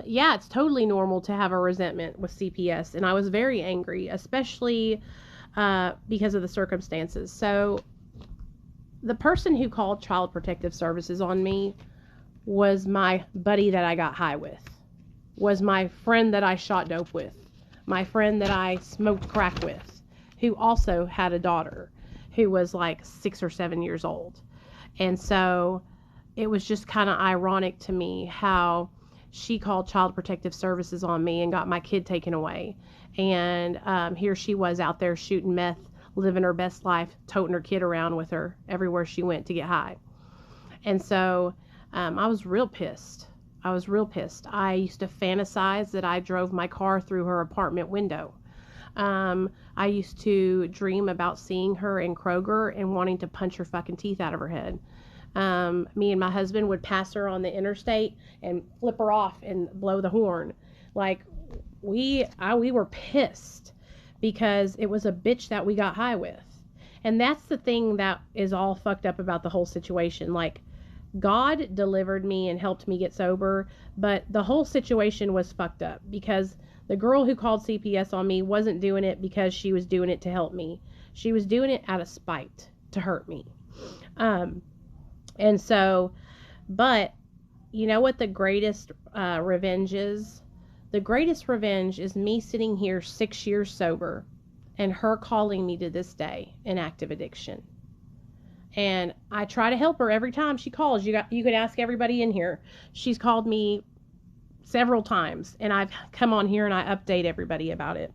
Yeah, it's totally normal to have a resentment with CPS, and I was very angry, especially because of the circumstances. So, the person who called Child Protective Services on me was my buddy that I got high with, was my friend that I shot dope with, my friend that I smoked crack with, who also had a daughter who was like 6 or 7 years old. And so it was just kind of ironic to me how she called Child Protective Services on me and got my kid taken away. And here she was out there shooting meth, living her best life, toting her kid around with her everywhere she went to get high. And so I was real pissed. I used to fantasize that I drove my car through her apartment window. I used to dream about seeing her in Kroger and wanting to punch her fucking teeth out of her head. Me and my husband would pass her on the interstate and flip her off and blow the horn. Like, we were pissed because it was a bitch that we got high with. And that's the thing that is all fucked up about the whole situation. Like, God delivered me and helped me get sober, but the whole situation was fucked up because the girl who called CPS on me wasn't doing it because she was doing it to help me. She was doing it out of spite to hurt me. And so, but you know what the greatest revenge is? The greatest revenge is me sitting here 6 years sober and her calling me to this day in active addiction. And I try to help her every time she calls. You could ask everybody in here. She's called me several times, and I've come on here and I update everybody about it.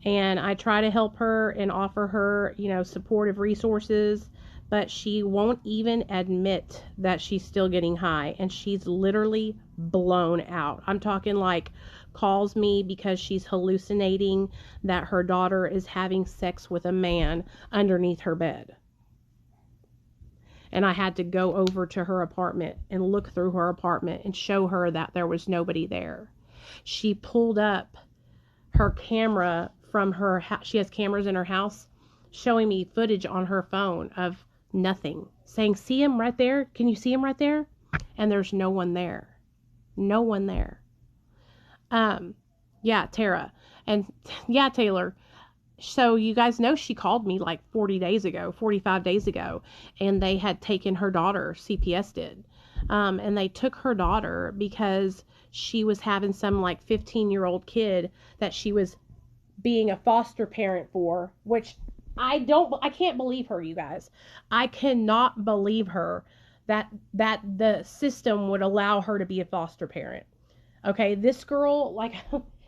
And I try to help her and offer her, supportive resources, but she won't even admit that she's still getting high, and she's literally blown out. I'm talking like calls me because she's hallucinating that her daughter is having sex with a man underneath her bed. And I had to go over to her apartment and look through her apartment and show her that there was nobody there. She pulled up her camera from her house. She has cameras in her house showing me footage on her phone of Nothing. Saying, see him right there? Can you see him right there? And there's no one there. No one there. Yeah, Tara. And yeah, Taylor. So you guys know she called me like 45 days ago, and they had taken her daughter, CPS did. And they took her daughter because she was having some like 15-year-old kid that she was being a foster parent for, which I can't believe her, you guys. I cannot believe her that the system would allow her to be a foster parent. Okay, this girl like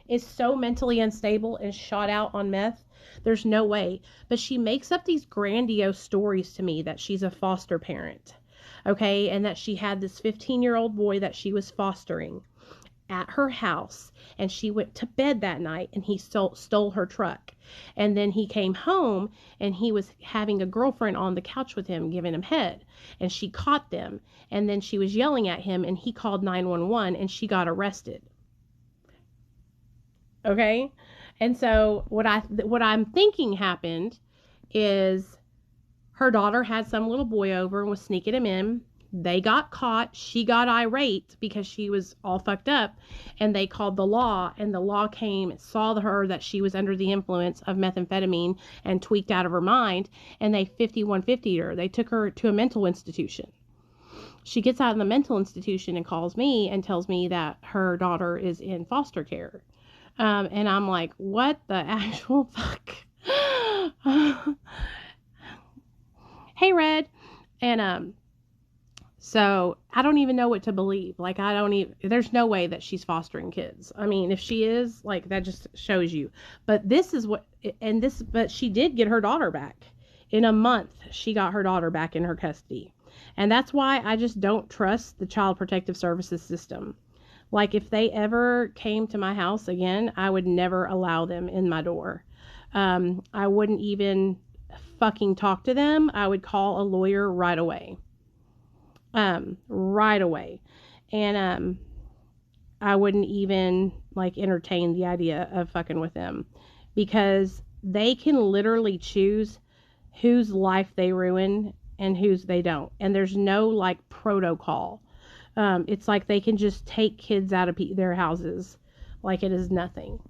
is so mentally unstable and shot out on meth. There's no way. But she makes up these grandiose stories to me that she's a foster parent. Okay, and that she had this 15-year-old boy that she was fostering at her house, and she went to bed that night and he stole her truck. And then he came home and he was having a girlfriend on the couch with him giving him head, and she caught them, and then she was yelling at him and he called 911 and she got arrested. Okay? And so what I'm thinking happened is her daughter had some little boy over and was sneaking him in. They got caught. She got irate because she was all fucked up, and they called the law, and the law came and saw her that she was under the influence of methamphetamine and tweaked out of her mind, and they 5150'd her. They took her to a mental institution. She gets out of the mental institution and calls me and tells me that her daughter is in foster care. And I'm like, what the actual fuck? Hey, Red. And, so I don't even know what to believe. Like, there's no way that she's fostering kids. I mean, if she is, like, that just shows you. But but she did get her daughter back. In a month, she got her daughter back in her custody. And that's why I just don't trust the Child Protective Services system. Like, if they ever came to my house again, I would never allow them in my door. I wouldn't even fucking talk to them. I would call a lawyer right away. Right away. And, I wouldn't even like entertain the idea of fucking with them, because they can literally choose whose life they ruin and whose they don't. And there's no like protocol. It's like they can just take kids out of their houses like it is nothing.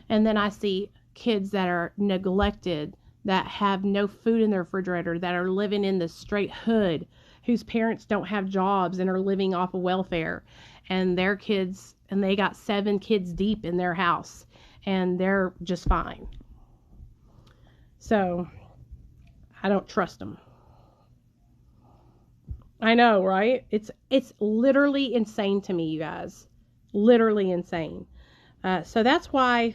And then I see kids that are neglected, that have no food in their refrigerator, that are living in the straight hood, whose parents don't have jobs and are living off of welfare, and their kids, and they got 7 kids deep in their house, and they're just fine. So I don't trust them. I know, right? It's literally insane to me, you guys. Literally insane. So that's why,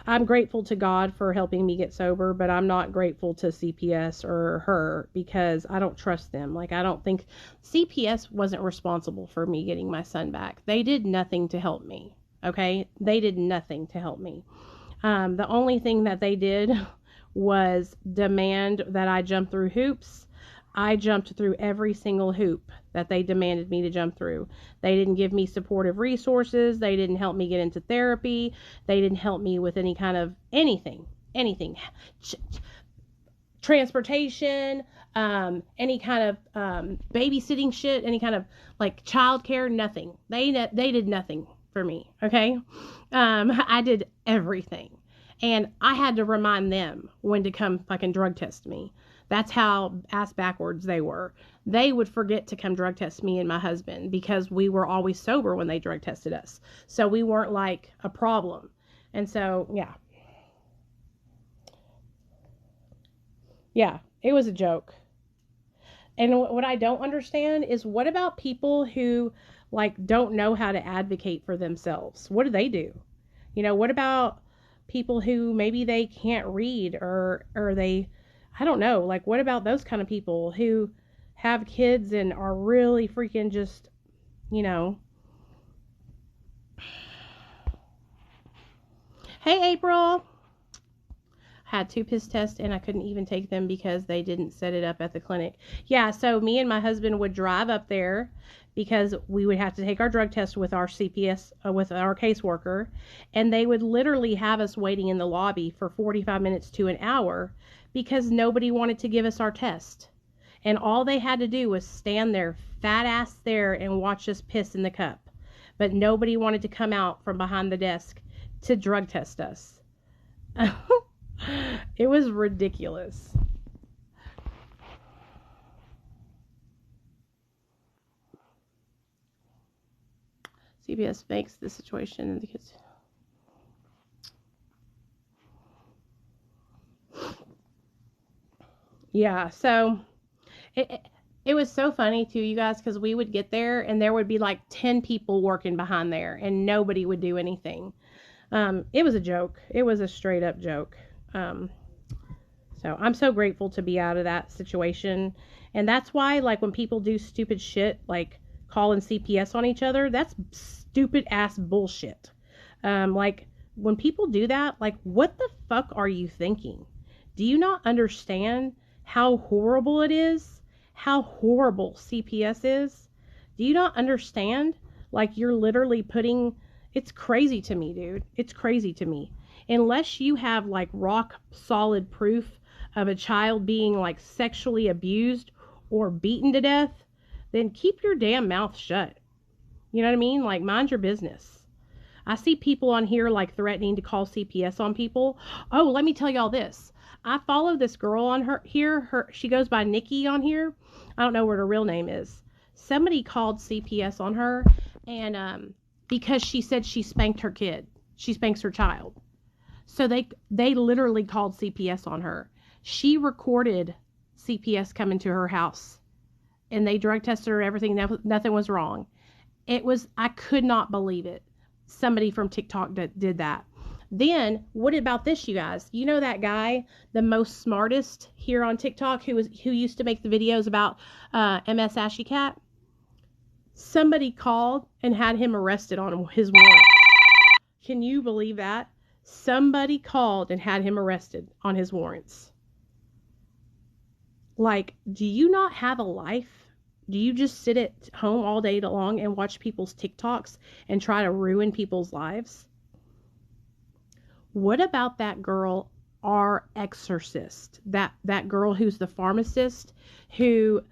I'm grateful to God for helping me get sober, but I'm not grateful to CPS or her, because I don't trust them. Like, I don't think CPS wasn't responsible for me getting my son back. They did nothing to help me. Okay? They did nothing to help me. The only thing that they did was demand that I jump through hoops. I jumped through every single hoop that they demanded me to jump through. They didn't give me supportive resources. They didn't help me get into therapy. They didn't help me with any kind of anything. Transportation, any kind of babysitting shit, any kind of like childcare, nothing. They did nothing for me, okay? I did everything. And I had to remind them when to come fucking drug test me. That's how ass backwards they were. They would forget to come drug test me and my husband because we were always sober when they drug tested us. So we weren't like a problem. And so, yeah. Yeah, it was a joke. And what I don't understand is, what about people who like don't know how to advocate for themselves? What do they do? What about people who maybe they can't read or they, I don't know, like, what about those kind of people who have kids and are really freaking just, Hey, April. had 2 piss tests, and I couldn't even take them because they didn't set it up at the clinic. Yeah, so me and my husband would drive up there because we would have to take our drug test with our CPS, with our caseworker, and they would literally have us waiting in the lobby for 45 minutes to an hour because nobody wanted to give us our test. And all they had to do was stand their fat ass there and watch us piss in the cup. But nobody wanted to come out from behind the desk to drug test us. It was ridiculous. CBS makes the situation and the kids. Yeah, so it was so funny too, you guys, because we would get there and there would be like 10 people working behind there and nobody would do anything. It was a joke. It was a straight up joke. So I'm so grateful to be out of that situation. And that's why, like, when people do stupid shit, like calling CPS on each other, that's stupid ass bullshit. Like, when people do that, like, what the fuck are you thinking? Do you not understand how horrible it is? How horrible CPS is? Do you not understand? Like, you're literally putting... It's crazy to me, dude. It's crazy to me. Unless you have, like, rock solid proof of a child being, like, sexually abused or beaten to death, then keep your damn mouth shut. You know what I mean? Like, mind your business. I see people on here, like, threatening to call CPS on people. Oh, let me tell y'all this. I follow this girl on she goes by Nikki on here. I don't know what her real name is. Somebody called CPS on her, and, because she said she spanked her kid. She spanks her child. So they literally called CPS on her. She recorded CPS coming to her house. And they drug tested her, everything. Nothing was wrong. I could not believe it. Somebody from TikTok did that. Then, what about this, you guys? You know that guy, the most smartest here on TikTok, who used to make the videos about MS Ashy Cat? Somebody called and had him arrested on his warrants. Can you believe that? Somebody called and had him arrested on his warrants. Like, do you not have a life? Do you just sit at home all day long and watch people's TikToks and try to ruin people's lives? What about that girl, our exorcist? That girl who's the pharmacist who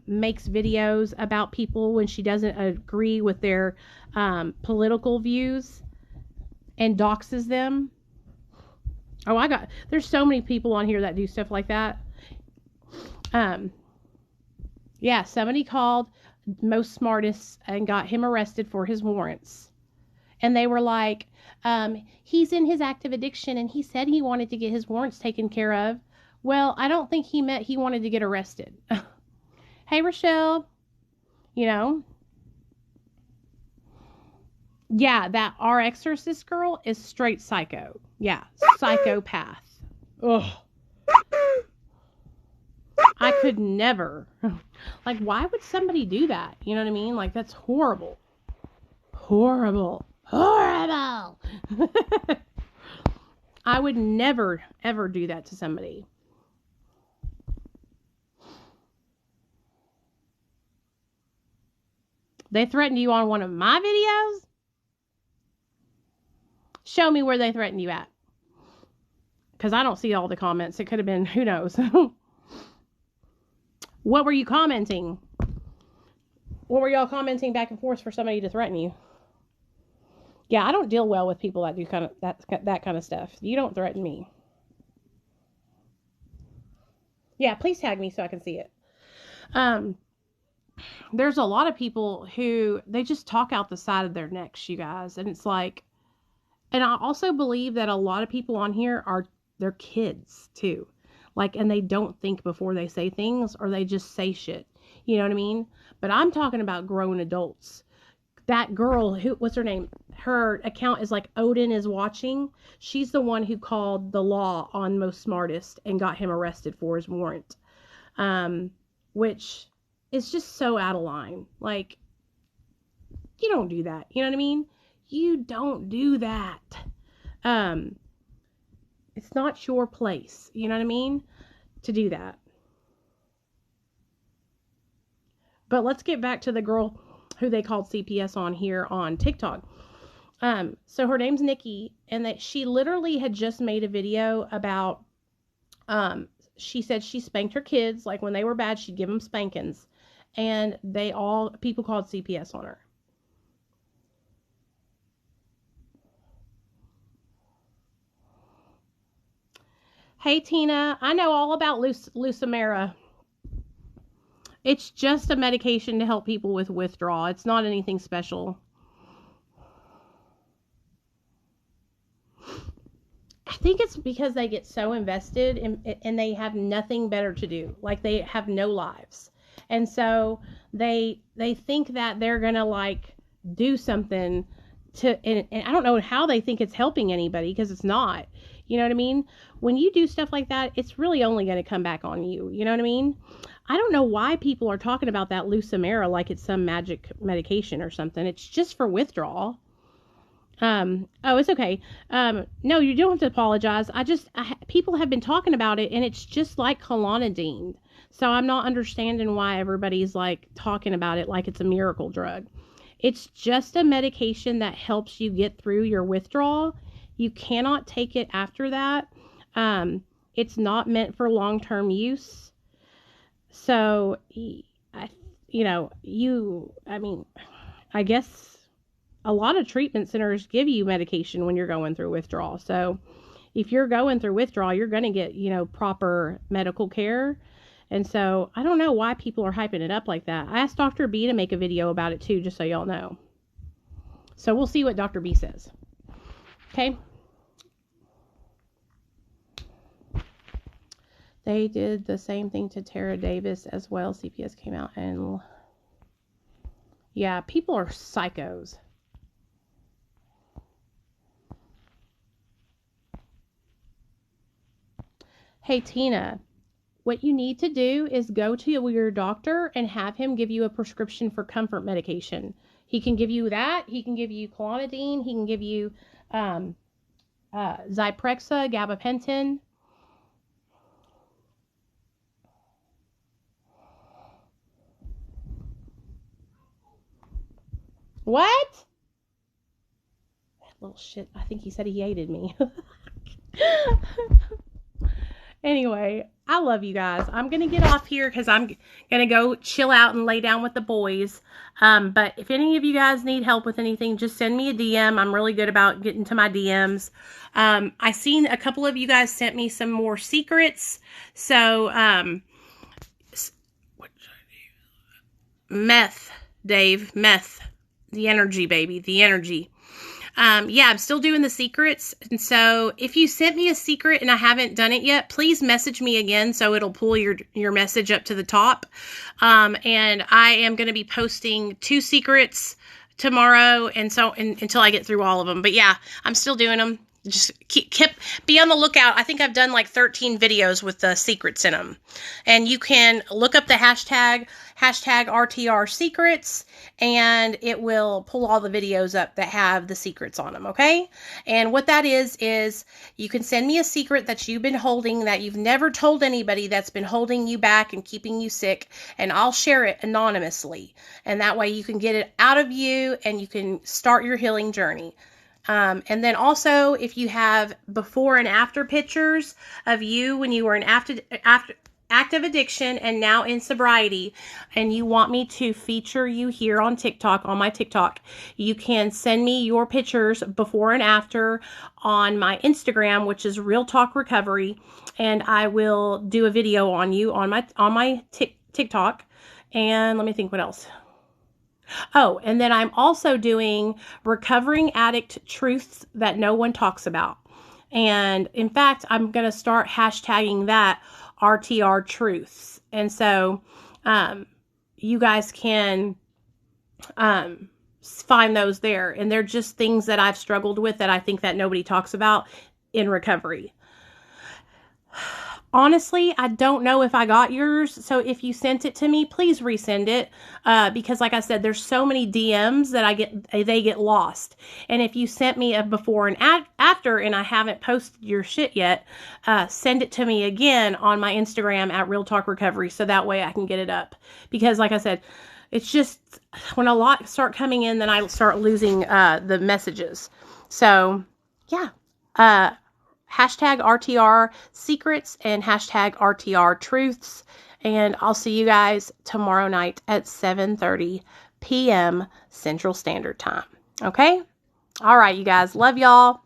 makes videos about people when she doesn't agree with their political views and doxes them. Oh, there's so many people on here that do stuff like that. Yeah, somebody called most smartest and got him arrested for his warrants. And they were like, he's in his active addiction and he said he wanted to get his warrants taken care of. Well, I don't think he meant he wanted to get arrested. Hey, Rochelle. You know? Yeah, that our exorcist girl is straight psycho. Yeah, psychopath. Ugh. I could never. Like, why would somebody do that? You know what I mean? Like, that's horrible. Horrible. Horrible. I would never, ever do that to somebody. They threatened you on one of my videos? Show me where they threatened you at. Because I don't see all the comments. It could have been, who knows. What were you commenting? What were y'all commenting back and forth for somebody to threaten you? Yeah, I don't deal well with people that do kind of that kind of stuff. You don't threaten me. Yeah, please tag me so I can see it. There's a lot of people who they just talk out the side of their necks, you guys, and it's like, and I also believe that a lot of people on here they're kids too. Like, and they don't think before they say things, or they just say shit. You know what I mean? But I'm talking about grown adults. That girl, what's her name? Her account is like Odin is watching. She's the one who called the law on Most Smartest and got him arrested for his warrant. Which is just so out of line. Like, you don't do that. You know what I mean? You don't do that. It's not your place, you know what I mean, to do that. But let's get back to the girl who they called CPS on here on TikTok. So her name's Nikki, and that she literally had just made a video about, she said she spanked her kids, like when they were bad, she'd give them spankings, and people called CPS on her. Hey Tina, I know all about Lucimera. It's just a medication to help people with withdrawal. It's not anything special. I think it's because they get so invested and they have nothing better to do. Like they have no lives. And so they think that they're going to like do something and I don't know how they think it's helping anybody, because it's not. You know what I mean? When you do stuff like that, it's really only going to come back on you. You know what I mean? I don't know why people are talking about that Lucimera like it's some magic medication or something. It's just for withdrawal. Oh, it's okay. No, you don't have to apologize. People have been talking about it, and it's just like Clonidine. So I'm not understanding why everybody's like talking about it like it's a miracle drug. It's just a medication that helps you get through your withdrawal. You cannot take it after that. It's not meant for long-term use. So, I guess a lot of treatment centers give you medication when you're going through withdrawal. So if you're going through withdrawal, you're going to get, proper medical care. And so I don't know why people are hyping it up like that. I asked Dr. B to make a video about it too, just so y'all know. So we'll see what Dr. B says. Okay. They did the same thing to Tara Davis as well. CPS came out and yeah, people are psychos. Hey, Tina, what you need to do is go to your doctor and have him give you a prescription for comfort medication. He can give you that. He can give you Clonidine. He can give you Zyprexa, gabapentin. What? That little shit. I think he said he hated me. Anyway, I love you guys. I'm going to get off here because I'm going to go chill out and lay down with the boys. But if any of you guys need help with anything, just send me a DM. I'm really good about getting to my DMs. I seen a couple of you guys sent me some more secrets. So, meth, Dave, meth. The energy, baby, the energy. Yeah, I'm still doing the secrets. And so if you sent me a secret and I haven't done it yet, please message me again so it'll pull your message up to the top. And I am going to be posting 2 secrets tomorrow until I get through all of them. But yeah, I'm still doing them. Just be on the lookout. I think I've done like 13 videos with the secrets in them. And you can look up the hashtag RTR secrets, and it will pull all the videos up that have the secrets on them, okay? And what that is you can send me a secret that you've been holding, that you've never told anybody, that's been holding you back and keeping you sick, and I'll share it anonymously. And that way you can get it out of you and you can start your healing journey. And then also, if you have before and after pictures of you when you were in active addiction and now in sobriety, and you want me to feature you here on TikTok, on my TikTok, you can send me your pictures before and after on my Instagram, which is Real Talk Recovery, and I will do a video on you on my TikTok. And let me think what else. Oh, and then I'm also doing recovering addict truths that no one talks about. And in fact, I'm going to start hashtagging that RTR truths. And so, you guys can, find those there. And they're just things that I've struggled with that I think that nobody talks about in recovery. honestly, I don't know if I got yours. So if you sent it to me, please resend it. Because like I said, there's so many DMs that they get lost. And if you sent me a before and after and I haven't posted your shit yet, send it to me again on my Instagram at Real Talk Recovery. So that way I can get it up. Because like I said, it's just when a lot start coming in, then I start losing the messages. So yeah. Hashtag RTR secrets and hashtag RTR truths. And I'll see you guys tomorrow night at 7:30 p.m. Central Standard Time. Okay? All right, you guys. Love y'all.